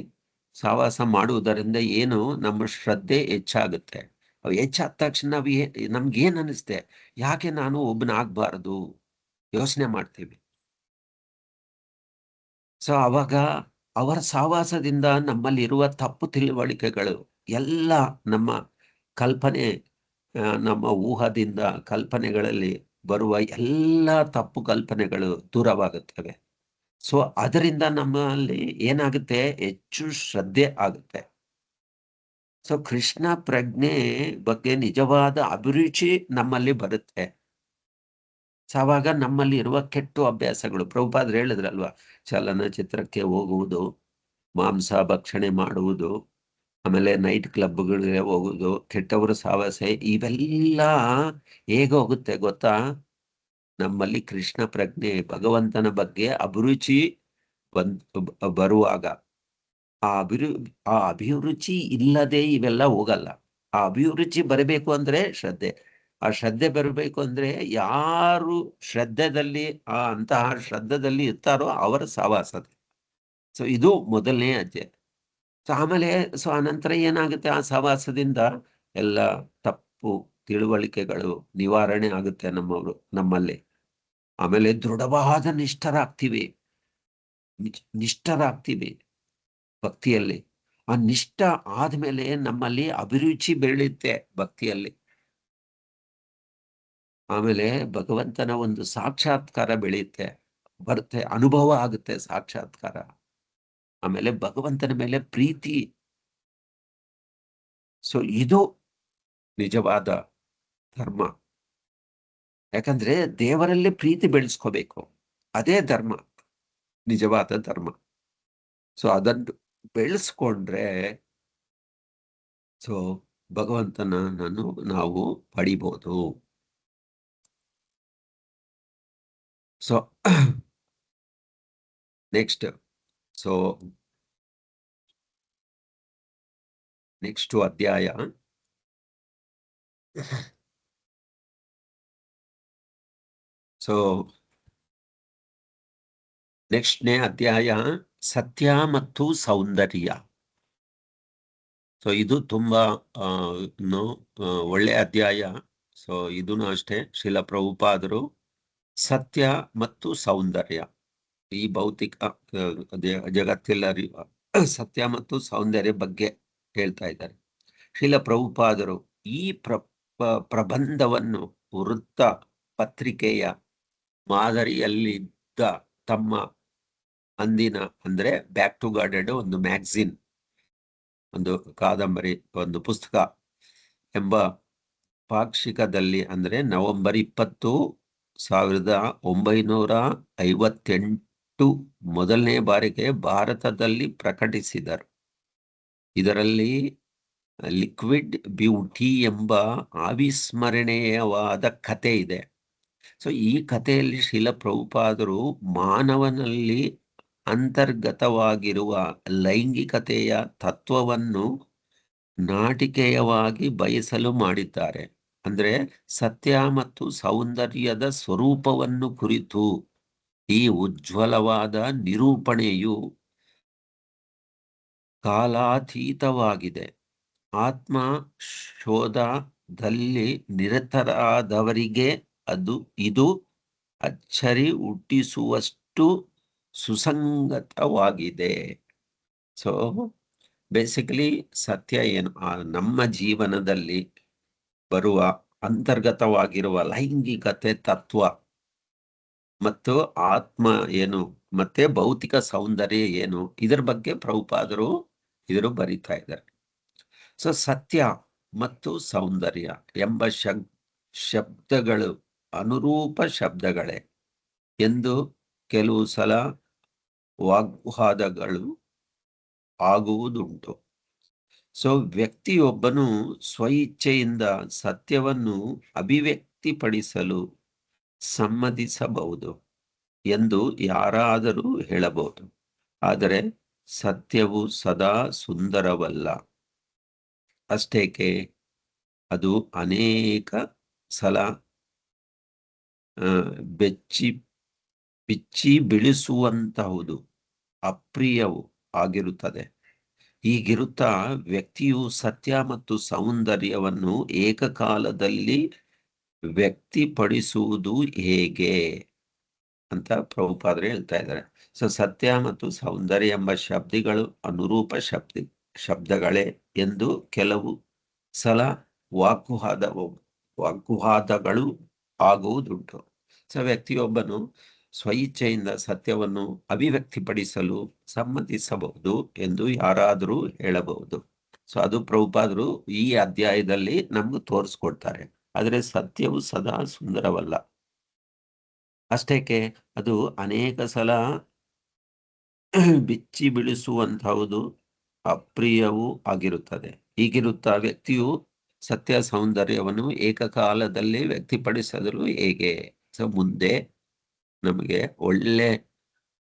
ಸಹವಾಸ ಮಾಡುವುದರಿಂದ ಏನು, ನಮ್ಮ ಶ್ರದ್ಧೆ ಹೆಚ್ಚಾಗುತ್ತೆ. ಹೆಚ್ಚಾದ ತಕ್ಷಣ ನಮ್ಗೇನ್ ಅನಿಸುತ್ತೆ, ಯಾಕೆ ನಾನು ಒಬ್ಬನಾಗಬಾರದು ಯೋಚನೆ ಮಾಡ್ತೀವಿ. ಸೊ ಅವಾಗ ಅವರ ಸಹವಾಸದಿಂದ ನಮ್ಮಲ್ಲಿರುವ ತಪ್ಪು ತಿಳುವಳಿಕೆಗಳು ಎಲ್ಲ, ನಮ್ಮ ಕಲ್ಪನೆ, ನಮ್ಮ ಊಹದಿಂದ ಕಲ್ಪನೆಗಳಲ್ಲಿ ಬರುವ ಎಲ್ಲ ತಪ್ಪು ಕಲ್ಪನೆಗಳು ದೂರವಾಗುತ್ತವೆ. ಸೊ ಅದರಿಂದ ನಮ್ಮಲ್ಲಿ ಏನಾಗುತ್ತೆ, ಹೆಚ್ಚು ಶ್ರದ್ಧೆ ಆಗುತ್ತೆ. ಸೊ ಕೃಷ್ಣ ಪ್ರಜ್ಞೆ ಬಗ್ಗೆ ನಿಜವಾದ ಅಭಿರುಚಿ ನಮ್ಮಲ್ಲಿ ಬರುತ್ತೆ. ಸೊ ಆವಾಗ ನಮ್ಮಲ್ಲಿ ಇರುವ ಕೆಟ್ಟ ಅಭ್ಯಾಸಗಳು, ಪ್ರಭುಪಾದರು ಹೇಳಿದ್ರಲ್ವಾ, ಚಲನಚಿತ್ರಕ್ಕೆ ಹೋಗುವುದು, ಮಾಂಸ ಭಕ್ಷಣೆ ಮಾಡುವುದು, ಆಮೇಲೆ ನೈಟ್ ಕ್ಲಬ್ಗಳಿಗೆ ಹೋಗುವುದು, ಕೆಟ್ಟವರ ಸಹವಾಸ, ಇವೆಲ್ಲ ಹೇಗೆ ಹೋಗುತ್ತೆ ಗೊತ್ತಾ? ನಮ್ಮಲ್ಲಿ ಕೃಷ್ಣ ಪ್ರಜ್ಞೆ, ಭಗವಂತನ ಬಗ್ಗೆ ಅಭಿರುಚಿ ಬರುವಾಗ, ಆ ಅಭಿರುಚಿ ಇಲ್ಲದೆ ಇವೆಲ್ಲ ಹೋಗಲ್ಲ. ಆ ಅಭಿರುಚಿ ಬರಬೇಕು ಅಂದ್ರೆ ಶ್ರದ್ಧೆ. ಆ ಶ್ರದ್ಧೆ ಬರಬೇಕು ಅಂದ್ರೆ ಯಾರು ಅಂತಹ ಶ್ರದ್ಧೆದಲ್ಲಿ ಇರ್ತಾರೋ ಅವರ ಸಹವಾಸದ. ಸೊ ಇದು ಮೊದಲನೇ ಹೆಜ್ಜೆ. ಸೊ ಆಮೇಲೆ ಅನಂತರ ಏನಾಗುತ್ತೆ, ಆ ಸಹವಾಸದಿಂದ ಎಲ್ಲ ತಪ್ಪು ತಿಳುವಳಿಕೆಗಳು ನಿವಾರಣೆ ಆಗುತ್ತೆ ನಮ್ಮಲ್ಲಿ. ಆಮೇಲೆ ದೃಢವಾದ ನಿಷ್ಠರಾಗ್ತೀವಿ ಭಕ್ತಿಯಲ್ಲಿ. ಆ ನಿಷ್ಠ ಆದ್ಮೇಲೆ ನಮ್ಮಲ್ಲಿ ಅಭಿರುಚಿ ಬೆಳೆಯುತ್ತೆ ಭಕ್ತಿಯಲ್ಲಿ. ಆಮೇಲೆ ಭಗವಂತನ ಒಂದು ಸಾಕ್ಷಾತ್ಕಾರ ಬರುತ್ತೆ, ಅನುಭವ ಆಗುತ್ತೆ, ಸಾಕ್ಷಾತ್ಕಾರ. ಆಮೇಲೆ ಭಗವಂತನ ಮೇಲೆ ಪ್ರೀತಿ. ಸೊ ಇದು ನಿಜವಾದ ಧರ್ಮ. ಯಾಕಂದ್ರೆ ದೇವರಲ್ಲಿ ಪ್ರೀತಿ ಬೆಳೆಸ್ಕೋಬೇಕು, ಅದೇ ಧರ್ಮ, ನಿಜವಾದ ಧರ್ಮ. ಸೊ ಅದನ್ನು ಬೆಳೆಸ್ಕೊಂಡ್ರೆ ಸೊ ಭಗವಂತನನ್ನು ನಾವು ಪಡಿಬಹುದು. ಸೊ ನೆಕ್ಸ್ಟ್ ಅಧ್ಯಾಯ ನೆಕ್ಸ್ಟ್ನೇ ಅಧ್ಯಾಯ ಸತ್ಯ ಮತ್ತು ಸೌಂದರ್ಯ. ಸೊ ಇದು ತುಂಬಾ ಒಳ್ಳೆ ಅಧ್ಯಾಯ. ಸೊ ಇದನ್ನು ಅಷ್ಟೇ, ಶ್ರೀಲ ಪ್ರಭುಪಾದರು ಸತ್ಯ ಮತ್ತು ಸೌಂದರ್ಯ, ಈ ಭೌತಿಕ ಜಗತ್ತೆಲ್ಲ ಸತ್ಯ ಮತ್ತು ಸೌಂದರ್ಯ ಬಗ್ಗೆ ಹೇಳ್ತಾ ಇದ್ದಾರೆ. ಶ್ರೀಲ ಪ್ರಭುಪಾದರು ಈ ಪ್ರಬಂಧವನ್ನು ವೃತ್ತ ಪತ್ರಿಕೆಯ ಮಾದರಿಯಲ್ಲಿದ್ದ ತಮ್ಮ ಅಂದಿನ, ಅಂದ್ರೆ ಬ್ಯಾಕ್ ಟು ಗಾಡೆಡ್ ಒಂದು ಮ್ಯಾಗಝಿನ್, ಒಂದು ಕಾದಂಬರಿ, ಒಂದು ಪುಸ್ತಕ ಎಂಬ ಪಾಕ್ಷಿಕದಲ್ಲಿ, ಅಂದ್ರೆ ನವೆಂಬರ್ 20, 1958 ಮೊದಲನೇ ಬಾರಿಗೆ ಭಾರತದಲ್ಲಿ ಪ್ರಕಟಿಸಿದರು. ಇದರಲ್ಲಿ ಲಿಕ್ವಿಡ್ ಬ್ಯೂಟಿ ಎಂಬ ಅವಿಸ್ಮರಣೀಯವಾದ ಕಥೆ ಇದೆ. ಸೊ ಈ ಕಥೆಯಲ್ಲಿ ಶ್ರೀಲ ಪ್ರಭುಪಾದರು ಮಾನವನಲ್ಲಿ ಅಂತರ್ಗತವಾಗಿರುವ ಲೈಂಗಿಕತೆಯ ತತ್ವವನ್ನು ನಾಟಿಕೆಯವಾಗಿ ಬಯಸಲು ಮಾಡಿದ್ದಾರೆ. ಅಂದ್ರೆ ಸತ್ಯ ಮತ್ತು ಸೌಂದರ್ಯದ ಸ್ವರೂಪವನ್ನು ಕುರಿತು ಈ ಉಜ್ವಲವಾದ ನಿರೂಪಣೆಯು ಕಾಲಾತೀತವಾಗಿದೆ. ಆತ್ಮ ಶೋಧದಲ್ಲಿ ನಿರತರಾದವರಿಗೆ ಇದು ಅಚ್ಚರಿ ಹುಟ್ಟಿಸುವಷ್ಟು ಸುಸಂಗತವಾಗಿದೆ. ಸೊ ಬೇಸಿಕಲಿ ಸತ್ಯ ಏನು, ನಮ್ಮ ಜೀವನದಲ್ಲಿ ಬರುವ ಅಂತರ್ಗತವಾಗಿರುವ ಲೈಂಗಿಕತೆ ತತ್ವ ಮತ್ತು ಆತ್ಮ ಏನು ಮತ್ತೆ ಭೌತಿಕ ಸೌಂದರ್ಯ ಏನು, ಇದರ ಬಗ್ಗೆ ಪ್ರಭುಪಾದರು ಇವರು ಬರಿತಾ ಇದ್ದಾರೆ. ಸೊ ಸತ್ಯ ಮತ್ತು ಸೌಂದರ್ಯ ಎಂಬ ಶಬ್ದಗಳು ಅನುರೂಪ ಶಬ್ದಗಳೇ ಎಂದು ಕೆಲವು ಸಲ ವಾಗ್ವಾದಗಳು ಆಗುವುದುಂಟು. ಸೊ ವ್ಯಕ್ತಿಯೊಬ್ಬನು ಸ್ವಇಚ್ಛೆಯಿಂದ ಸತ್ಯವನ್ನು ಅಭಿವ್ಯಕ್ತಿಪಡಿಸಲು ಸಮ್ಮತಿಸಬಹುದು ಎಂದು ಯಾರಾದರೂ ಹೇಳಬಹುದು. ಆದರೆ ಸತ್ಯವು ಸದಾ ಸುಂದರವಲ್ಲ. ಅಷ್ಟೇಕೆ ಅದು ಅನೇಕ ಸಲ ಬಿಚ್ಚಿ ಬೀಳಿಸುವಂತಹುದು, ಅಪ್ರಿಯವು ಆಗಿರುತ್ತದೆ. ಹೀಗಿರುತ್ತಾ ವ್ಯಕ್ತಿಯು ಸತ್ಯ ಮತ್ತು ಸೌಂದರ್ಯವನ್ನು ಏಕಕಾಲದಲ್ಲಿ ವ್ಯಕ್ತಿಪಡಿಸುವುದು ಹೇಗೆ ಅಂತ ಪ್ರಭುಪಾದರು ಹೇಳ್ತಾ ಇದ್ದಾರೆ. ಸೊ ಸತ್ಯ ಮತ್ತು ಸೌಂದರ್ಯ ಎಂಬ ಶಬ್ದಗಳು ಅನುರೂಪ ಶಬ್ದಗಳೇ ಎಂದು ಕೆಲವು ಸಲ ವಾಗ್ವಾದಗಳು ಆಗುವುದುಂಟು. ಸೊ ವ್ಯಕ್ತಿಯೊಬ್ಬನು ಸ್ವಇಚ್ಛೆಯಿಂದ ಸತ್ಯವನ್ನು ಅಭಿವ್ಯಕ್ತಿಪಡಿಸಲು ಸಮ್ಮತಿಸಬಹುದು ಎಂದು ಯಾರಾದರೂ ಹೇಳಬಹುದು. ಸೊ ಅದು ಪ್ರಭುಪಾದರು ಈ ಅಧ್ಯಾಯದಲ್ಲಿ ನಮ್ಗೆ ತೋರಿಸ್ಕೊಡ್ತಾರೆ. ಆದರೆ ಸತ್ಯವು ಸದಾ ಸುಂದರವಲ್ಲ. ಅಷ್ಟೇಕೆ ಅದು ಅನೇಕ ಸಲ ಬಿಚ್ಚಿ ಬೀಳಿಸುವಂತಹುದು, ಅಪ್ರಿಯವೂ ಆಗಿರುತ್ತದೆ. ಹೀಗಿರುತ್ತಾ ವ್ಯಕ್ತಿಯು ಸತ್ಯ ಸೌಂದರ್ಯವನ್ನು ಏಕಕಾಲದಲ್ಲಿ ವ್ಯಕ್ತಿಪಡಿಸಿದರೂ ಹೇಗೆ? ಸೊ ಮುಂದೆ ನಮಗೆ ಒಳ್ಳೆ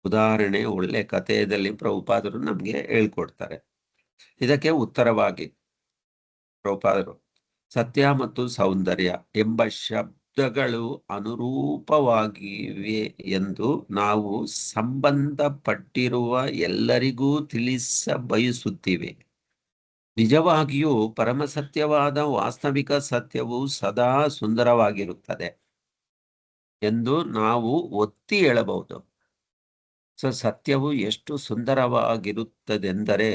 ಉದಾಹರಣೆ, ಒಳ್ಳೆ ಕಥೆಯಲ್ಲಿ ಪ್ರಭುಪಾದರು ನಮಗೆ ಹೇಳ್ಕೊಡ್ತಾರೆ. ಇದಕ್ಕೆ ಉತ್ತರವಾಗಿ ಪ್ರಭುಪಾದರು ಸತ್ಯ ಮತ್ತು ಸೌಂದರ್ಯ ಎಂಬ ಶಬ್ದಗಳು ಅನುರೂಪವಾಗಿವೆ ಎಂದು ನಾವು ಸಂಬಂಧಪಟ್ಟಿರುವ ಎಲ್ಲರಿಗೂ ಬಯಸುತ್ತೀವಿ. ನಿಜವಾಗಿಯೂ ಪರಮಸತ್ಯವಾದ ವಾಸ್ತವಿಕ ಸತ್ಯವು ಸದಾ ಸುಂದರವಾಗಿರುತ್ತದೆ ಎಂದು ನಾವು ಒತ್ತಿ ಹೇಳಬಹುದು. ಸೊ ಸತ್ಯವು ಎಷ್ಟು ಸುಂದರವಾಗಿರುತ್ತದೆಂದರೆ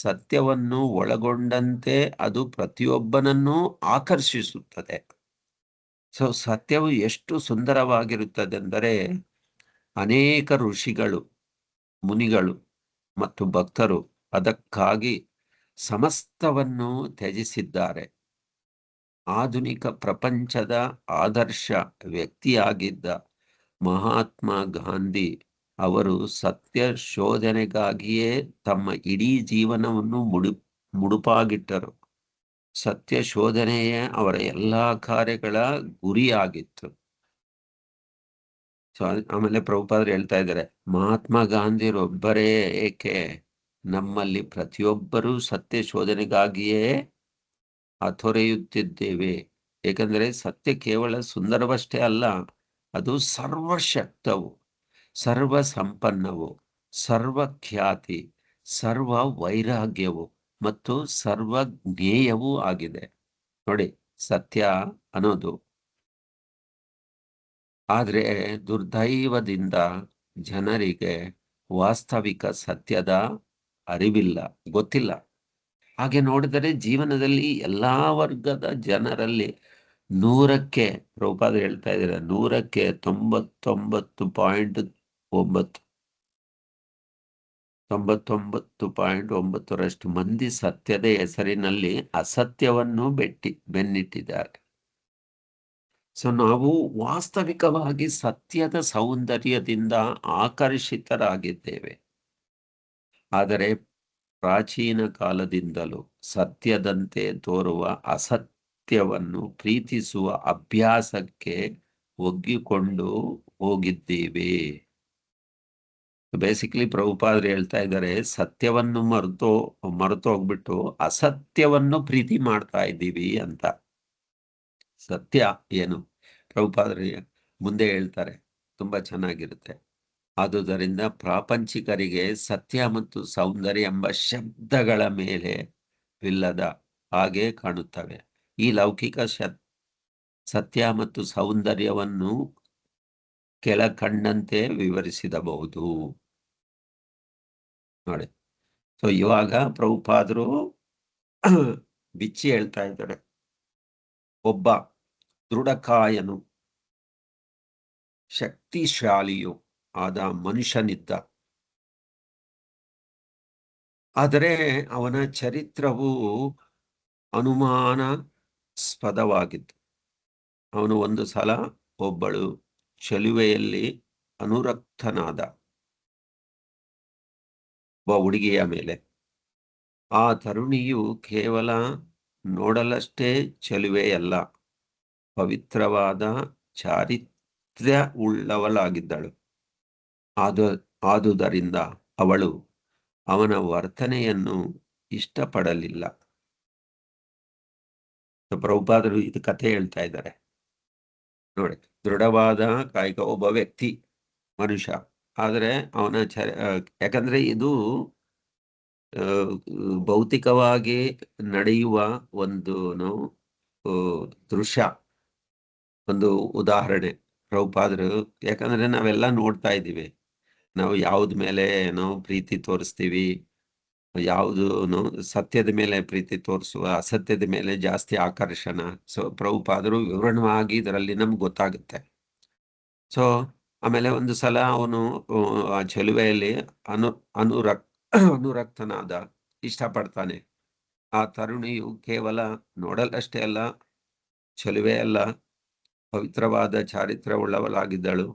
ಸತ್ಯವನ್ನು ಒಳಗೊಂಡಂತೆ ಅದು ಪ್ರತಿಯೊಬ್ಬನನ್ನೂ ಆಕರ್ಷಿಸುತ್ತದೆ. ಸೊ ಸತ್ಯವು ಎಷ್ಟು ಸುಂದರವಾಗಿರುತ್ತದೆಂದರೆ ಅನೇಕ ಋಷಿಗಳು, ಮುನಿಗಳು ಮತ್ತು ಭಕ್ತರು ಅದಕ್ಕಾಗಿ ಸಮಸ್ತವನ್ನು ತ್ಯಜಿಸಿದ್ದಾರೆ. ಆಧುನಿಕ ಪ್ರಪಂಚದ ಆದರ್ಶ ವ್ಯಕ್ತಿಯಾಗಿದ್ದ ಮಹಾತ್ಮ ಗಾಂಧಿ ಅವರು ಸತ್ಯ ಶೋಧನೆಗಾಗಿಯೇ ತಮ್ಮ ಇಡೀ ಜೀವನವನ್ನು ಮುಡುಪಾಗಿಟ್ಟರು. ಸತ್ಯ ಶೋಧನೆಯೇ ಅವರ ಎಲ್ಲಾ ಕಾರ್ಯಗಳ ಗುರಿಯಾಗಿತ್ತು. ಸೊ ಆಮೇಲೆ ಪ್ರಭುಪಾದರು ಹೇಳ್ತಾ ಇದ್ದಾರೆ, ಮಹಾತ್ಮ ಗಾಂಧಿರೊಬ್ಬರೇ ಏಕೆ, ನಮ್ಮಲ್ಲಿ ಪ್ರತಿಯೊಬ್ಬರೂ ಸತ್ಯ ಶೋಧನೆಗಾಗಿಯೇ ತೊರೆಯುತ್ತಿದ್ದೇವೆ. ಏಕೆಂದರೆ ಸತ್ಯ ಕೇವಲ ಸುಂದರವಷ್ಟೇ ಅಲ್ಲ, ಅದು ಸರ್ವಶಕ್ತವು, ಸರ್ವ ಸಂಪನ್ನವು, ಸರ್ವಖ್ಯಾತಿ, ಸರ್ವ ವೈರಾಗ್ಯವು ಮತ್ತು ಸರ್ವ ಜ್ಞೇಯವೂ ಆಗಿದೆ. ನೋಡಿ, ಸತ್ಯ ಅನ್ನೋದು. ಆದರೆ ದುರ್ದೈವದಿಂದ ಜನರಿಗೆ ವಾಸ್ತವಿಕ ಸತ್ಯದ ಅರಿವಿಲ್ಲ, ಗೊತ್ತಿಲ್ಲ. ಹಾಗೆ ನೋಡಿದರೆ ಜೀವನದಲ್ಲಿ ಎಲ್ಲಾ ವರ್ಗದ ಜನರಲ್ಲಿ 100ಕ್ಕೆ ಪ್ರಭುಪಾದರು ಹೇಳ್ತಾ ಇದ್ದಾರೆ, 100ಕ್ಕೆ 99.9% ಮಂದಿ ಸತ್ಯದ ಹೆಸರಿನಲ್ಲಿ ಅಸತ್ಯವನ್ನು ಬೆನ್ನಿಟ್ಟಿದ್ದಾರೆ. ಸೊ ನಾವು ವಾಸ್ತವಿಕವಾಗಿ ಸತ್ಯದ ಸೌಂದರ್ಯದಿಂದ ಆಕರ್ಷಿತರಾಗಿದ್ದೇವೆ. ಆದರೆ ಪ್ರಾಚೀನ ಕಾಲದಿಂದಲೂ ಸತ್ಯದಂತೆ ತೋರುವ ಅಸತ್ಯವನ್ನು ಪ್ರೀತಿಸುವ ಅಭ್ಯಾಸಕ್ಕೆ ಒಗ್ಗಿಕೊಂಡು ಹೋಗಿದ್ದೇವೆ. ಬೇಸಿಕಲಿ ಪ್ರಭುಪಾದರು ಹೇಳ್ತಾ ಇದ್ದಾರೆ, ಸತ್ಯವನ್ನು ಮರೆತು ಹೋಗ್ಬಿಟ್ಟು ಅಸತ್ಯವನ್ನು ಪ್ರೀತಿ ಮಾಡ್ತಾ ಇದ್ದೀವಿ ಅಂತ. ಸತ್ಯ ಏನು? ಪ್ರಭುಪಾದರು ಮುಂದೆ ಹೇಳ್ತಾರೆ, ತುಂಬಾ ಚೆನ್ನಾಗಿರುತ್ತೆ. ಆದುದರಿಂದ ಪ್ರಾಪಂಚಿಕರಿಗೆ ಸತ್ಯ ಮತ್ತು ಸೌಂದರ್ಯ ಎಂಬ ಶಬ್ದಗಳ ಮೇಲೆ ವಿಲ್ಲದ ಹಾಗೆ ಕಾಣುತ್ತವೆ. ಈ ಲೌಕಿಕ ಸತ್ಯ ಮತ್ತು ಸೌಂದರ್ಯವನ್ನು ಕೆಳಕಂಡಂತೆ ವಿವರಿಸಿದಬಹುದು ನೋಡಿ. ಸೊ ಇವಾಗ ಪ್ರಭುಪಾದರು ಬಿಚ್ಚಿ ಹೇಳ್ತಾ ಇದ್ದಾರೆ, ಒಬ್ಬ ದೃಢಕಾಯನು ಶಕ್ತಿಶಾಲಿಯು ಆದ ಮನುಷ್ಯನಿದ್ದ. ಆದರೆ ಅವನ ಚರಿತ್ರವು ಅನುಮಾನಾಸ್ಪದವಾಗಿತ್ತು. ಅವನು ಒಂದು ಸಲ ಒಬ್ಬಳು ಚೆಲುವೆಯಲ್ಲಿ ಅನುರಕ್ತನಾದ ಒಬ್ಬ ಹುಡುಗಿಯ ಮೇಲೆ. ಆ ತರುಣಿಯು ಕೇವಲ ನೋಡಲಷ್ಟೇ ಚೆಲುವೆಯಲ್ಲ, ಪವಿತ್ರವಾದ ಚಾರಿತ್ರ್ಯ ಉಳ್ಳವಳಾಗಿದ್ದಳು. ಆದುದರಿಂದ ಅವಳು ಅವನ ವರ್ತನೆಯನ್ನು ಇಷ್ಟಪಡಲಿಲ್ಲ. ಪ್ರಭುಪಾದರು ಇದು ಕಥೆ ಹೇಳ್ತಾ ಇದ್ದಾರೆ ನೋಡಿ. ದೃಢವಾದ ಕಾಯಕ ಒಬ್ಬ ವ್ಯಕ್ತಿ, ಮನುಷ್ಯ, ಆದರೆ ಅವನ ಯಾಕಂದ್ರೆ ಇದು ಭೌತಿಕವಾಗಿ ನಡೆಯುವ ಒಂದು ದೃಶ್ಯ, ಒಂದು ಉದಾಹರಣೆ ಪ್ರಭುಪಾದರು. ಯಾಕಂದ್ರೆ ನಾವೆಲ್ಲ ನೋಡ್ತಾ ಇದ್ದೀವಿ, ನಾವು ಯಾವ್ದ ಮೇಲೆ ನಾವು ಪ್ರೀತಿ ತೋರಿಸ್ತೀವಿ, ಯಾವುದು ಸತ್ಯದ ಮೇಲೆ ಪ್ರೀತಿ ತೋರಿಸುವ, ಅಸತ್ಯದ ಮೇಲೆ ಜಾಸ್ತಿ ಆಕರ್ಷಣ. ಸೊ ಪ್ರಭುಪಾದರು ವಿವರಣವಾಗಿ ಇದರಲ್ಲಿ ನಮ್ಗೆ ಗೊತ್ತಾಗುತ್ತೆ. ಸೊ ಆಮೇಲೆ ಒಂದು ಸಲ ಅವನು ಆ ಚೆಲುವೆಯಲ್ಲಿ ಅನುರಕ್ತನಾದ, ಇಷ್ಟಪಡ್ತಾನೆ. ಆ ತರುಣಿಯು ಕೇವಲ ನೋಡಲಷ್ಟೇ ಅಲ್ಲ, ಚೆಲುವೆ ಅಲ್ಲ, ಪವಿತ್ರವಾದ ಚಾರಿತ್ರ್ಯ ಉಳ್ಳವಳಾಗಿದ್ದಳು.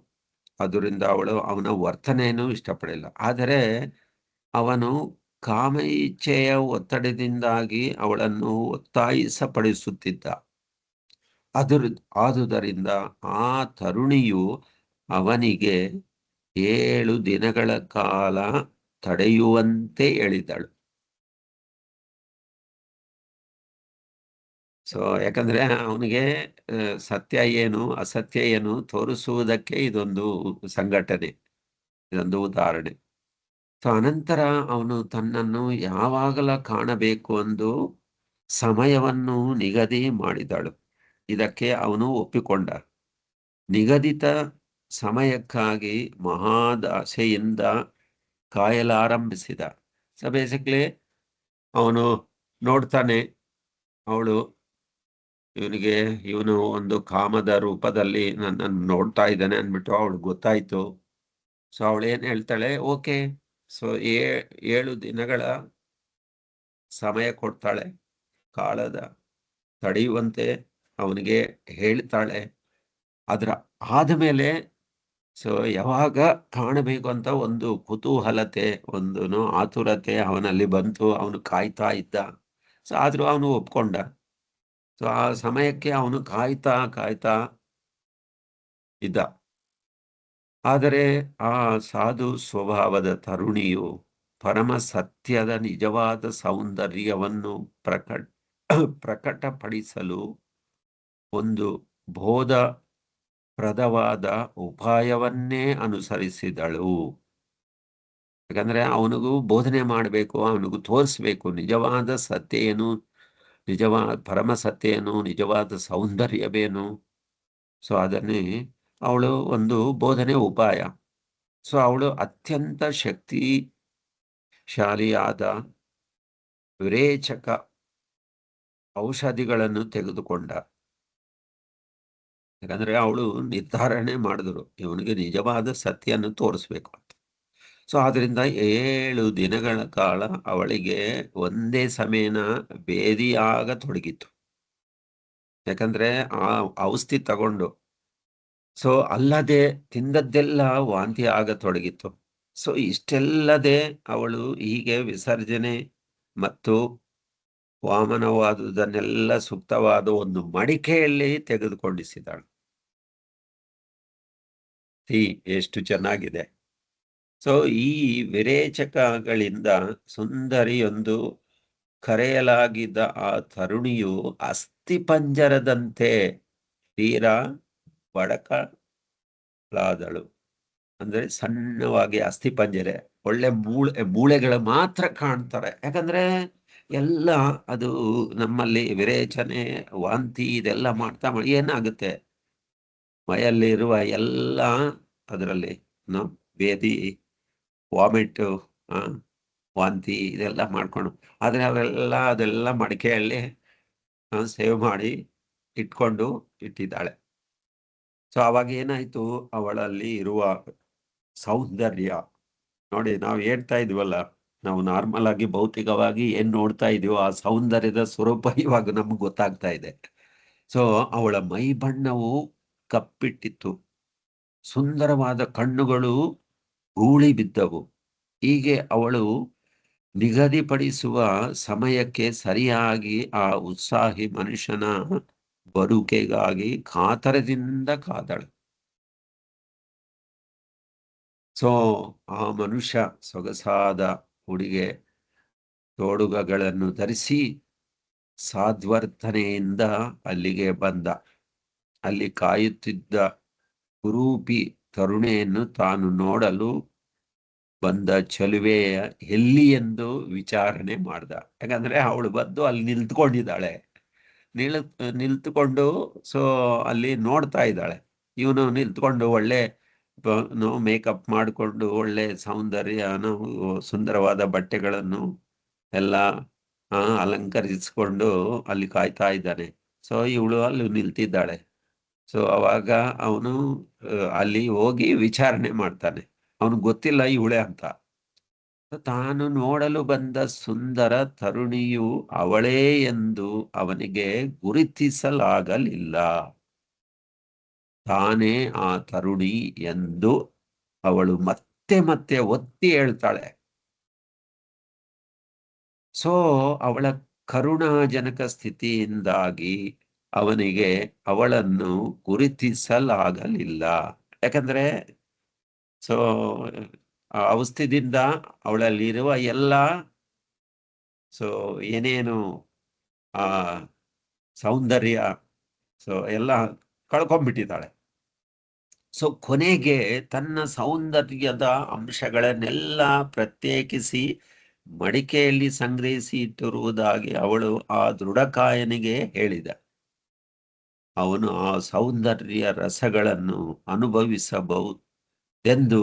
ಅದರಿಂದ ಅವಳು ಅವನ ವರ್ತನೆಯನ್ನು ಇಷ್ಟಪಡಲಿಲ್ಲ. ಆದರೆ ಅವನು ಕಾಮ ಇಚ್ಛೆಯ ಒತ್ತಡದಿಂದಾಗಿ ಅವಳನ್ನು ಒತ್ತಾಯಿಸಪಡಿಸುತ್ತಿದ್ದ. ಆದುದರಿಂದ ಆ ತರುಣಿಯು ಅವನಿಗೆ 7 ದಿನಗಳ ಕಾಲ ತಡೆಯುವಂತೆ ಹೇಳಿದಳು. ಸೊ ಯಾಕಂದ್ರೆ ಅವನಿಗೆ ಸತ್ಯ ಏನು ಅಸತ್ಯ ಏನು ತೋರಿಸುವುದಕ್ಕೆ ಇದೊಂದು ಸಂಘಟನೆ, ಇದೊಂದು ಉದಾಹರಣೆ. ಸೊ ಅನಂತರ ಅವನು ತನ್ನನ್ನು ಯಾವಾಗಲ ಕಾಣಬೇಕು ಎಂದು ಸಮಯವನ್ನು ನಿಗದಿ ಮಾಡಿದಳು. ಇದಕ್ಕೆ ಅವನು ಒಪ್ಪಿಕೊಂಡ. ನಿಗದಿತ ಸಮಯಕ್ಕಾಗಿ ಮಹಾದಾಸೆಯಿಂದ ಕಾಯಲಾರಂಭಿಸಿದ. ಸೊ ಬೇಸಿಕ್ಲಿ ಅವನು ನೋಡ್ತಾನೆ, ಇವನು ಒಂದು ಕಾಮದ ರೂಪದಲ್ಲಿ ನನ್ನನ್ನು ನೋಡ್ತಾ ಇದ್ದಾನೆ ಅಂದ್ಬಿಟ್ಟು ಅವಳು ಗೊತ್ತಾಯ್ತು. ಸೊ ಅವಳು ಏನ್ ಹೇಳ್ತಾಳೆ, ಓಕೆ, ಸೊ 7 ದಿನಗಳ ಸಮಯ ಕೊಡ್ತಾಳೆ, ಕಾಲದ ತಡೆಯುವಂತೆ ಅವನಿಗೆ ಹೇಳ್ತಾಳೆ. ಅದರ ಆದಮೇಲೆ ಸೊ ಯಾವಾಗ ಕಾಣಬೇಕು ಅಂತ ಒಂದು ಕುತೂಹಲತೆ, ಒಂದು ಆತುರತೆ ಅವನಲ್ಲಿ ಬಂತು. ಅವನು ಕಾಯ್ತಾ ಇದ್ದ. ಸೊ ಆದ್ರೂ ಅವನು ಒಪ್ಕೊಂಡ. ಸೊ ಆ ಸಮಯಕ್ಕೆ ಅವನು ಕಾಯ್ತಾ ಇದ್ದ. ಆದರೆ ಆ ಸಾಧು ಸ್ವಭಾವದ ತರುಣಿಯು ಪರಮ ಸತ್ಯದ ನಿಜವಾದ ಸೌಂದರ್ಯವನ್ನು ಪ್ರಕಟಪಡಿಸಲು ಒಂದು ಬೋಧಪ್ರದವಾದ ಉಪಾಯವನ್ನೇ ಅನುಸರಿಸಿದಳು. ಯಾಕಂದ್ರೆ ಅವನಿಗೂ ಬೋಧನೆ ಮಾಡಬೇಕು, ಅವನಿಗೂ ತೋರಿಸ್ಬೇಕು ನಿಜವಾದ ಸತ್ಯ ಏನು, ನಿಜವಾದ ಪರಮ ಸತ್ಯ ಏನು, ನಿಜವಾದ ಸೌಂದರ್ಯವೇನು. ಸೊ ಅದನ್ನೇ ಅವಳು ಒಂದು ಬೋಧನೆ ಉಪಾಯ. ಸೊ ಅವಳು ಅತ್ಯಂತ ಶಕ್ತಿಶಾಲಿಯಾದ ವಿರೇಚಕ ಔಷಧಿಗಳನ್ನು ತೆಗೆದುಕೊಂಡ. ಯಾಕಂದ್ರೆ ಅವಳು ನಿರ್ಧಾರಣೆ ಮಾಡಿದ್ರು ಇವನಿಗೆ ನಿಜವಾದ ಸತ್ಯವನ್ನು ತೋರಿಸ್ಬೇಕು ಅಂತ. ಸೊ ಆದ್ರಿಂದ 7 ದಿನಗಳ ಕಾಲ ಅವಳಿಗೆ ಒಂದೇ ಸಮಯನ ಬೇದಿಯಾಗತೊಡಗಿತ್ತು. ಯಾಕಂದ್ರೆ ಆ ಔಷಧಿ ತಗೊಂಡು ಸೊ ಅಲ್ಲದೆ ತಿಂದದ್ದೆಲ್ಲ ವಾಂತಿ ಆಗತೊಡಗಿತ್ತು. ಸೊ ಇಷ್ಟೆಲ್ಲದೆ ಅವಳು ಹೀಗೆ ವಿಸರ್ಜನೆ ಮತ್ತು ವಾಮನವಾದುದನ್ನೆಲ್ಲ ಸೂಕ್ತವಾದ ಒಂದು ಮಡಿಕೆಯಲ್ಲಿ ತೆಗೆದುಕೊಂಡಿಸಿದಳು. ಎಷ್ಟು ಚೆನ್ನಾಗಿದೆ. ಸೊ ಈ ವಿರೇಚಕಗಳಿಂದ ಸುಂದರಿಯೊಂದು ಕರೆಯಲಾಗಿದ್ದ ಆ ತರುಣಿಯು ಅಸ್ಥಿಪಂಜರದಂತೆ ತೀರಾ ಬಡಕಳಾದಳು. ಅಂದ್ರೆ ಸಣ್ಣವಾಗಿ ಅಸ್ಥಿಪಂಜರೆ, ಒಳ್ಳೆ ಮೂಳೆಗಳು ಮಾತ್ರ ಕಾಣ್ತಾರೆ. ಯಾಕಂದ್ರೆ ಎಲ್ಲ ಅದು ನಮ್ಮಲ್ಲಿ ವಿರೇಚನೆ, ವಾಂತಿ ಇದೆಲ್ಲ ಮಾಡ್ತಾ ಏನಾಗುತ್ತೆ, ಮೈಯಲ್ಲಿರುವ ಎಲ್ಲ ಅದರಲ್ಲಿ ಬೇದಿ, ವಾಮಿಟ್, ವಾಂತಿ ಇದೆಲ್ಲ ಮಾಡ್ಕೊಂಡು, ಆದ್ರೆ ಅದೆಲ್ಲ ಮಡಿಕೆಯಲ್ಲಿ ಸೇವ್ ಮಾಡಿ ಇಟ್ಟಿದ್ದಾಳೆ. ಸೊ ಅವಾಗ ಏನಾಯ್ತು, ಅವಳಲ್ಲಿ ಇರುವ ಸೌಂದರ್ಯ ನೋಡಿ, ನಾವು ಹೇಳ್ತಾ ಇದ್ವಲ್ಲ, ನಾವು ನಾರ್ಮಲ್ ಆಗಿ ಭೌತಿಕವಾಗಿ ಏನ್ ನೋಡ್ತಾ ಇದೀವೋ ಆ ಸೌಂದರ್ಯದ ಸ್ವರೂಪ ಇವಾಗ ನಮ್ಗೆ ಗೊತ್ತಾಗ್ತಾ ಇದೆ. ಸೊ ಅವಳ ಮೈ ಬಣ್ಣವು ಕಪ್ಪಿಟ್ಟಿತ್ತು, ಸುಂದರವಾದ ಕಣ್ಣುಗಳು ಗೂಳಿ ಬಿದ್ದವು. ಹೀಗೆ ಅವಳು ನಿಗದಿಪಡಿಸುವ ಸಮಯಕ್ಕೆ ಸರಿಯಾಗಿ ಆ ಉತ್ಸಾಹಿ ಮನುಷ್ಯನ ಬದುಕೆಗಾಗಿ ಕಾತರದಿಂದ ಕಾದಳು. ಸೊ ಆ ಮನುಷ್ಯ ಸೊಗಸಾದ ಉಡುಗೆ ತೋಡುಗಳನ್ನು ಧರಿಸಿ ಸಾಧ್ವರ್ತನೆಯಿಂದ ಅಲ್ಲಿಗೆ ಬಂದ. ಅಲ್ಲಿ ಕಾಯುತ್ತಿದ್ದ ಕುರೂಪಿ ತರುಣೆಯನ್ನು ತಾನು ನೋಡಲು ಬಂದ ಚಲುವೆಯ ಎಲ್ಲಿ ಎಂದು ವಿಚಾರಣೆ ಮಾಡ್ದ. ಯಾಕಂದ್ರೆ ಅವಳು ಬಂದು ಅಲ್ಲಿ ನಿಲ್ತ್ಕೊಂಡಿದ್ದಾಳೆ. ನಿಲ್ತುಕೊಂಡು ಸೊ ಅಲ್ಲಿ ನೋಡ್ತಾ ಇದ್ದಾಳೆ. ಇವನು ನಿಲ್ತ್ಕೊಂಡು ಒಳ್ಳೆ ಮೇಕಪ್ ಮಾಡಿಕೊಂಡು ಒಳ್ಳೆ ಸುಂದರವಾದ ಬಟ್ಟೆಗಳನ್ನು ಎಲ್ಲ ಅಲಂಕರಿಸಿಕೊಂಡು ಅಲ್ಲಿ ಕಾಯ್ತಾ ಇದ್ದಾನೆ. ಸೊ ಇವಳು ಅಲ್ಲಿ ನಿಲ್ತಿದ್ದಾಳೆ. ಸೊ ಅವಾಗ ಅವನು ಅಲ್ಲಿ ಹೋಗಿ ವಿಚಾರಣೆ ಮಾಡ್ತಾನೆ. ಅವನಿಗೆ ಗೊತ್ತಿಲ್ಲ ಇವಳೆ ಅಂತ. ತಾನು ನೋಡಲು ಬಂದ ಸುಂದರ ತರುಣಿಯು ಅವಳೇ ಎಂದು ಅವನಿಗೆ ಗುರುತಿಸಲಾಗಲಿಲ್ಲ. ತಾನೇ ಆ ತರುಣಿ ಎಂದು ಅವಳು ಮತ್ತೆ ಮತ್ತೆ ಒತ್ತಿ ಹೇಳ್ತಾಳೆ. ಸೊ ಅವಳ ಕರುಣಾಜನಕ ಸ್ಥಿತಿಯಿಂದಾಗಿ ಅವನಿಗೆ ಅವಳನ್ನು ಗುರುತಿಸಲಾಗಲಿಲ್ಲ. ಯಾಕಂದ್ರೆ ಸೊ ಆ ಔಷಧಿದಿಂದ ಅವಳಲ್ಲಿರುವ ಎಲ್ಲ ಸೊ ಏನೇನು ಆ ಸೌಂದರ್ಯ ಸೊ ಎಲ್ಲ ಕಳ್ಕೊಂಡ್ಬಿಟ್ಟಿದ್ದಾಳೆ. ಸೊ ಕೊನೆಗೆ ತನ್ನ ಸೌಂದರ್ಯದ ಅಂಶಗಳನ್ನೆಲ್ಲ ಪ್ರತ್ಯೇಕಿಸಿ ಮಡಿಕೆಯಲ್ಲಿ ಸಂಗ್ರಹಿಸಿ ಇಟ್ಟಿರುವುದಾಗಿ ಅವಳು ಆ ದೃಢಕಾಯನಿಗೆ ಹೇಳಿದ. ಅವನು ಆ ಸೌಂದರ್ಯ ರಸಗಳನ್ನು ಅನುಭವಿಸಬಹುದೆಂದು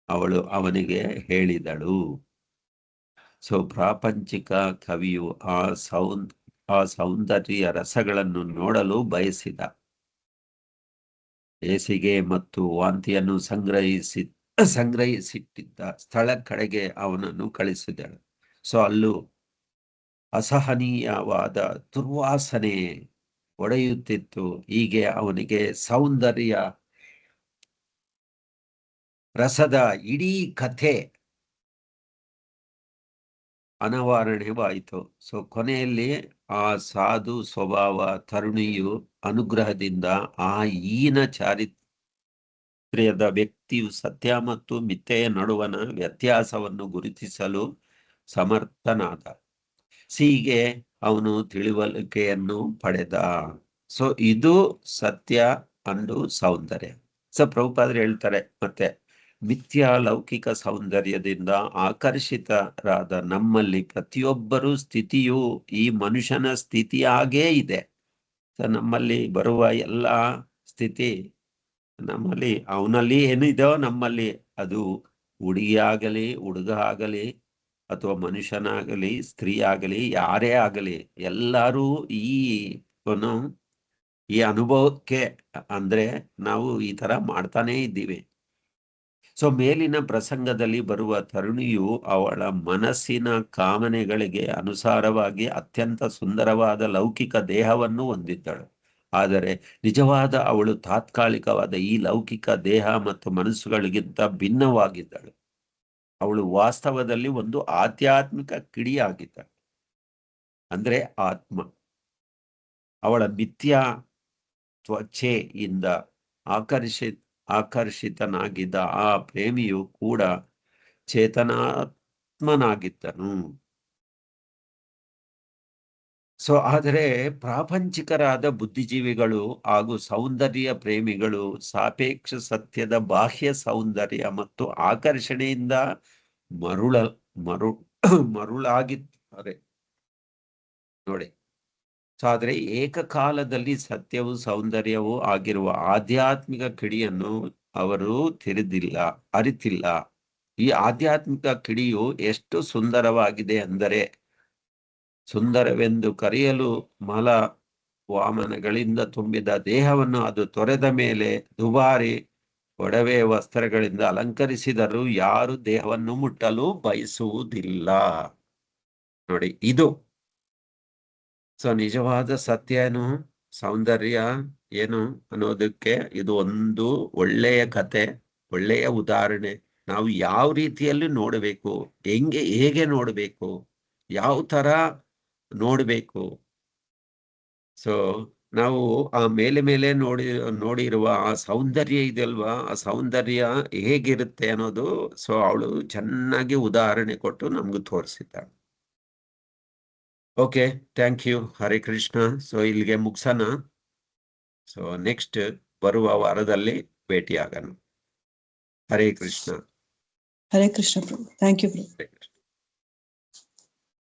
ಅವಳು ಅವನಿಗೆ ಹೇಳಿದಳು. ಸೊ ಪ್ರಾಪಂಚಿಕ ಕವಿಯು ಆ ಸೌಂದರ್ಯ ರಸಗಳನ್ನು ನೋಡಲು ಬಯಸಿದ. ಬೇಸಿಗೆ ಮತ್ತು ವಾಂತಿಯನ್ನು ಸಂಗ್ರಹಿಸಿಟ್ಟಿದ್ದ ಸ್ಥಳ ಕಡೆಗೆ ಅವನನ್ನು ಕಳಿಸಿದಳು. ಸೊ ಅಲ್ಲೂ ಅಸಹನೀಯವಾದ ದುರ್ವಾಸನೆ ಒಡೆಯುತ್ತಿತ್ತು. ಹೀಗೆ ಅವನಿಗೆ ಸೌಂದರ್ಯ ರಸದ ಇಡೀ ಕಥೆ ಅನಾವರಣವಾಯಿತು. ಸೊ ಕೊನೆಯಲ್ಲಿ ಆ ಸಾಧು ಸ್ವಭಾವ ತರುಣಿಯು ಅನುಗ್ರಹದಿಂದ ಆ ಹೀನ ಚಾರಿತ್ರ್ಯದ ವ್ಯಕ್ತಿಯು ಸತ್ಯ ಮತ್ತು ಮಿಥ್ಯೆಯ ನಡುವಣ ವ್ಯತ್ಯಾಸವನ್ನು ಗುರುತಿಸಲು ಸಮರ್ಥನಾದ. ಹೀಗೆ ಅವನು ತಿಳುವಳಿಕೆಯನ್ನು ಪಡೆದ. ಸೊ ಇದು ಸತ್ಯ ಅಂಡು ಸೌಂದರ್ಯ. ಸೊ ಪ್ರಭುಪಾದರು ಹೇಳ್ತಾರೆ, ಮತ್ತೆ ಮಿಥ್ಯಾ ಲೌಕಿಕ ಸೌಂದರ್ಯದಿಂದ ಆಕರ್ಷಿತರಾದ ನಮ್ಮಲ್ಲಿ ಪ್ರತಿಯೊಬ್ಬರು ಸ್ಥಿತಿಯು ಈ ಮನುಷ್ಯನ ಸ್ಥಿತಿಯಾಗೇ ಇದೆ. ಸೊ ನಮ್ಮಲ್ಲಿ ಬರುವ ಎಲ್ಲ ಸ್ಥಿತಿ ನಮ್ಮಲ್ಲಿ ಅವನಲ್ಲಿ ಏನಿದೆಯೋ ನಮ್ಮಲ್ಲಿ, ಅದು ಹುಡುಗಿಯಾಗಲಿ ಹುಡುಗ ಆಗಲಿ ಅಥವಾ ಮನುಷ್ಯನಾಗಲಿ ಸ್ತ್ರೀ ಆಗಲಿ ಯಾರೇ ಆಗಲಿ, ಎಲ್ಲರೂ ಈ ಅನುಭವಕ್ಕೆ ಅಂದ್ರೆ ನಾವು ಈ ತರ ಮಾಡ್ತಾನೇ ಇದ್ದೀವಿ. ಸೊ ಮೇಲಿನ ಪ್ರಸಂಗದಲ್ಲಿ ಬರುವ ತರುಣಿಯು ಅವಳ ಮನಸ್ಸಿನ ಕಾಮನೆಗಳಿಗೆ ಅನುಸಾರವಾಗಿ ಅತ್ಯಂತ ಸುಂದರವಾದ ಲೌಕಿಕ ದೇಹವನ್ನು ಹೊಂದಿದ್ದಳು. ಆದರೆ ನಿಜವಾದ ಅವಳು ತಾತ್ಕಾಲಿಕವಾದ ಈ ಲೌಕಿಕ ದೇಹ ಮತ್ತು ಮನಸ್ಸುಗಳಿಗಿಂತ ಭಿನ್ನವಾಗಿದ್ದಳು. ಅವಳು ವಾಸ್ತವದಲ್ಲಿ ಒಂದು ಆಧ್ಯಾತ್ಮಿಕ ಕಿಡಿಯಾಗಿದ್ದಳು, ಅಂದ್ರೆ ಆತ್ಮ. ಅವಳ ಮಿಥ್ಯಾ ತ್ವಚೆಯಿಂದ ಆಕರ್ಷಿತನಾಗಿದ್ದ ಆ ಪ್ರೇಮಿಯು ಕೂಡ ಚೇತನಾತ್ಮನಾಗಿದ್ದನು. ಸೊ ಆದರೆ ಪ್ರಾಪಂಚಿಕರಾದ ಬುದ್ಧಿಜೀವಿಗಳು ಹಾಗೂ ಸೌಂದರ್ಯ ಪ್ರೇಮಿಗಳು ಸಾಪೇಕ್ಷ ಸತ್ಯದ ಬಾಹ್ಯ ಸೌಂದರ್ಯ ಮತ್ತು ಆಕರ್ಷಣೆಯಿಂದ ಮರುಳಾಗಿದ್ದಾರೆ ನೋಡಿ. ಸೊ ಆದರೆ ಏಕಕಾಲದಲ್ಲಿ ಸತ್ಯವು ಸೌಂದರ್ಯವೂ ಆಗಿರುವ ಆಧ್ಯಾತ್ಮಿಕ ಕಿಡಿಯನ್ನು ಅವರು ಅರಿತಿಲ್ಲ. ಈ ಆಧ್ಯಾತ್ಮಿಕ ಕಿಡಿಯು ಎಷ್ಟು ಸುಂದರವಾಗಿದೆ ಅಂದರೆ ಸುಂದರವೆಂದು ಕರೆಯಲು ಮಲ ವಾಮನಗಳಿಂದ ತುಂಬಿದ ದೇಹವನ್ನು ಅದು ತೊರೆದ ಮೇಲೆ ದುಬಾರಿ ಒಡವೆ ವಸ್ತ್ರಗಳಿಂದ ಅಲಂಕರಿಸಿದರೂ ಯಾರು ದೇಹವನ್ನು ಮುಟ್ಟಲು ಬಯಸುವುದಿಲ್ಲ ನೋಡಿ. ಇದು ಸೊ ನಿಜವಾದ ಸತ್ಯ ಏನು, ಸೌಂದರ್ಯ ಏನು ಅನ್ನೋದಕ್ಕೆ ಇದು ಒಂದು ಒಳ್ಳೆಯ ಕತೆ, ಒಳ್ಳೆಯ ಉದಾಹರಣೆ. ನಾವು ಯಾವ ರೀತಿಯಲ್ಲಿ ನೋಡಬೇಕು, ಹೇಗೆ ನೋಡಬೇಕು, ಯಾವ ತರ ನೋಡಬೇಕು. ಸೊ ನಾವು ಆ ಮೇಲೆ ನೋಡಿರುವ ಆ ಸೌಂದರ್ಯ ಇದೆಯಲ್ವಾ, ಆ ಸೌಂದರ್ಯ ಹೇಗಿರುತ್ತೆ ಅನ್ನೋದು ಸೊ ಅವಳು ಚೆನ್ನಾಗಿ ಉದಾಹರಣೆ ಕೊಟ್ಟು ನಮ್ಗೆ ತೋರಿಸಿದ್ದಾಳೆ. Okay, thank you. Hare Krishna. So ಇಲ್ಲಿಗೆ ಮುಗಿಸೋಣ. ಸೊ ನೆಕ್ಸ್ಟ್ ಬರುವ ವಾರದಲ್ಲಿ ಭೇಟಿಯಾಗೋಣ. ಹರೇ ಕೃಷ್ಣ. ಹರೇ ಕೃಷ್ಣ ಪ್ರಭು. Thank you Prabhu.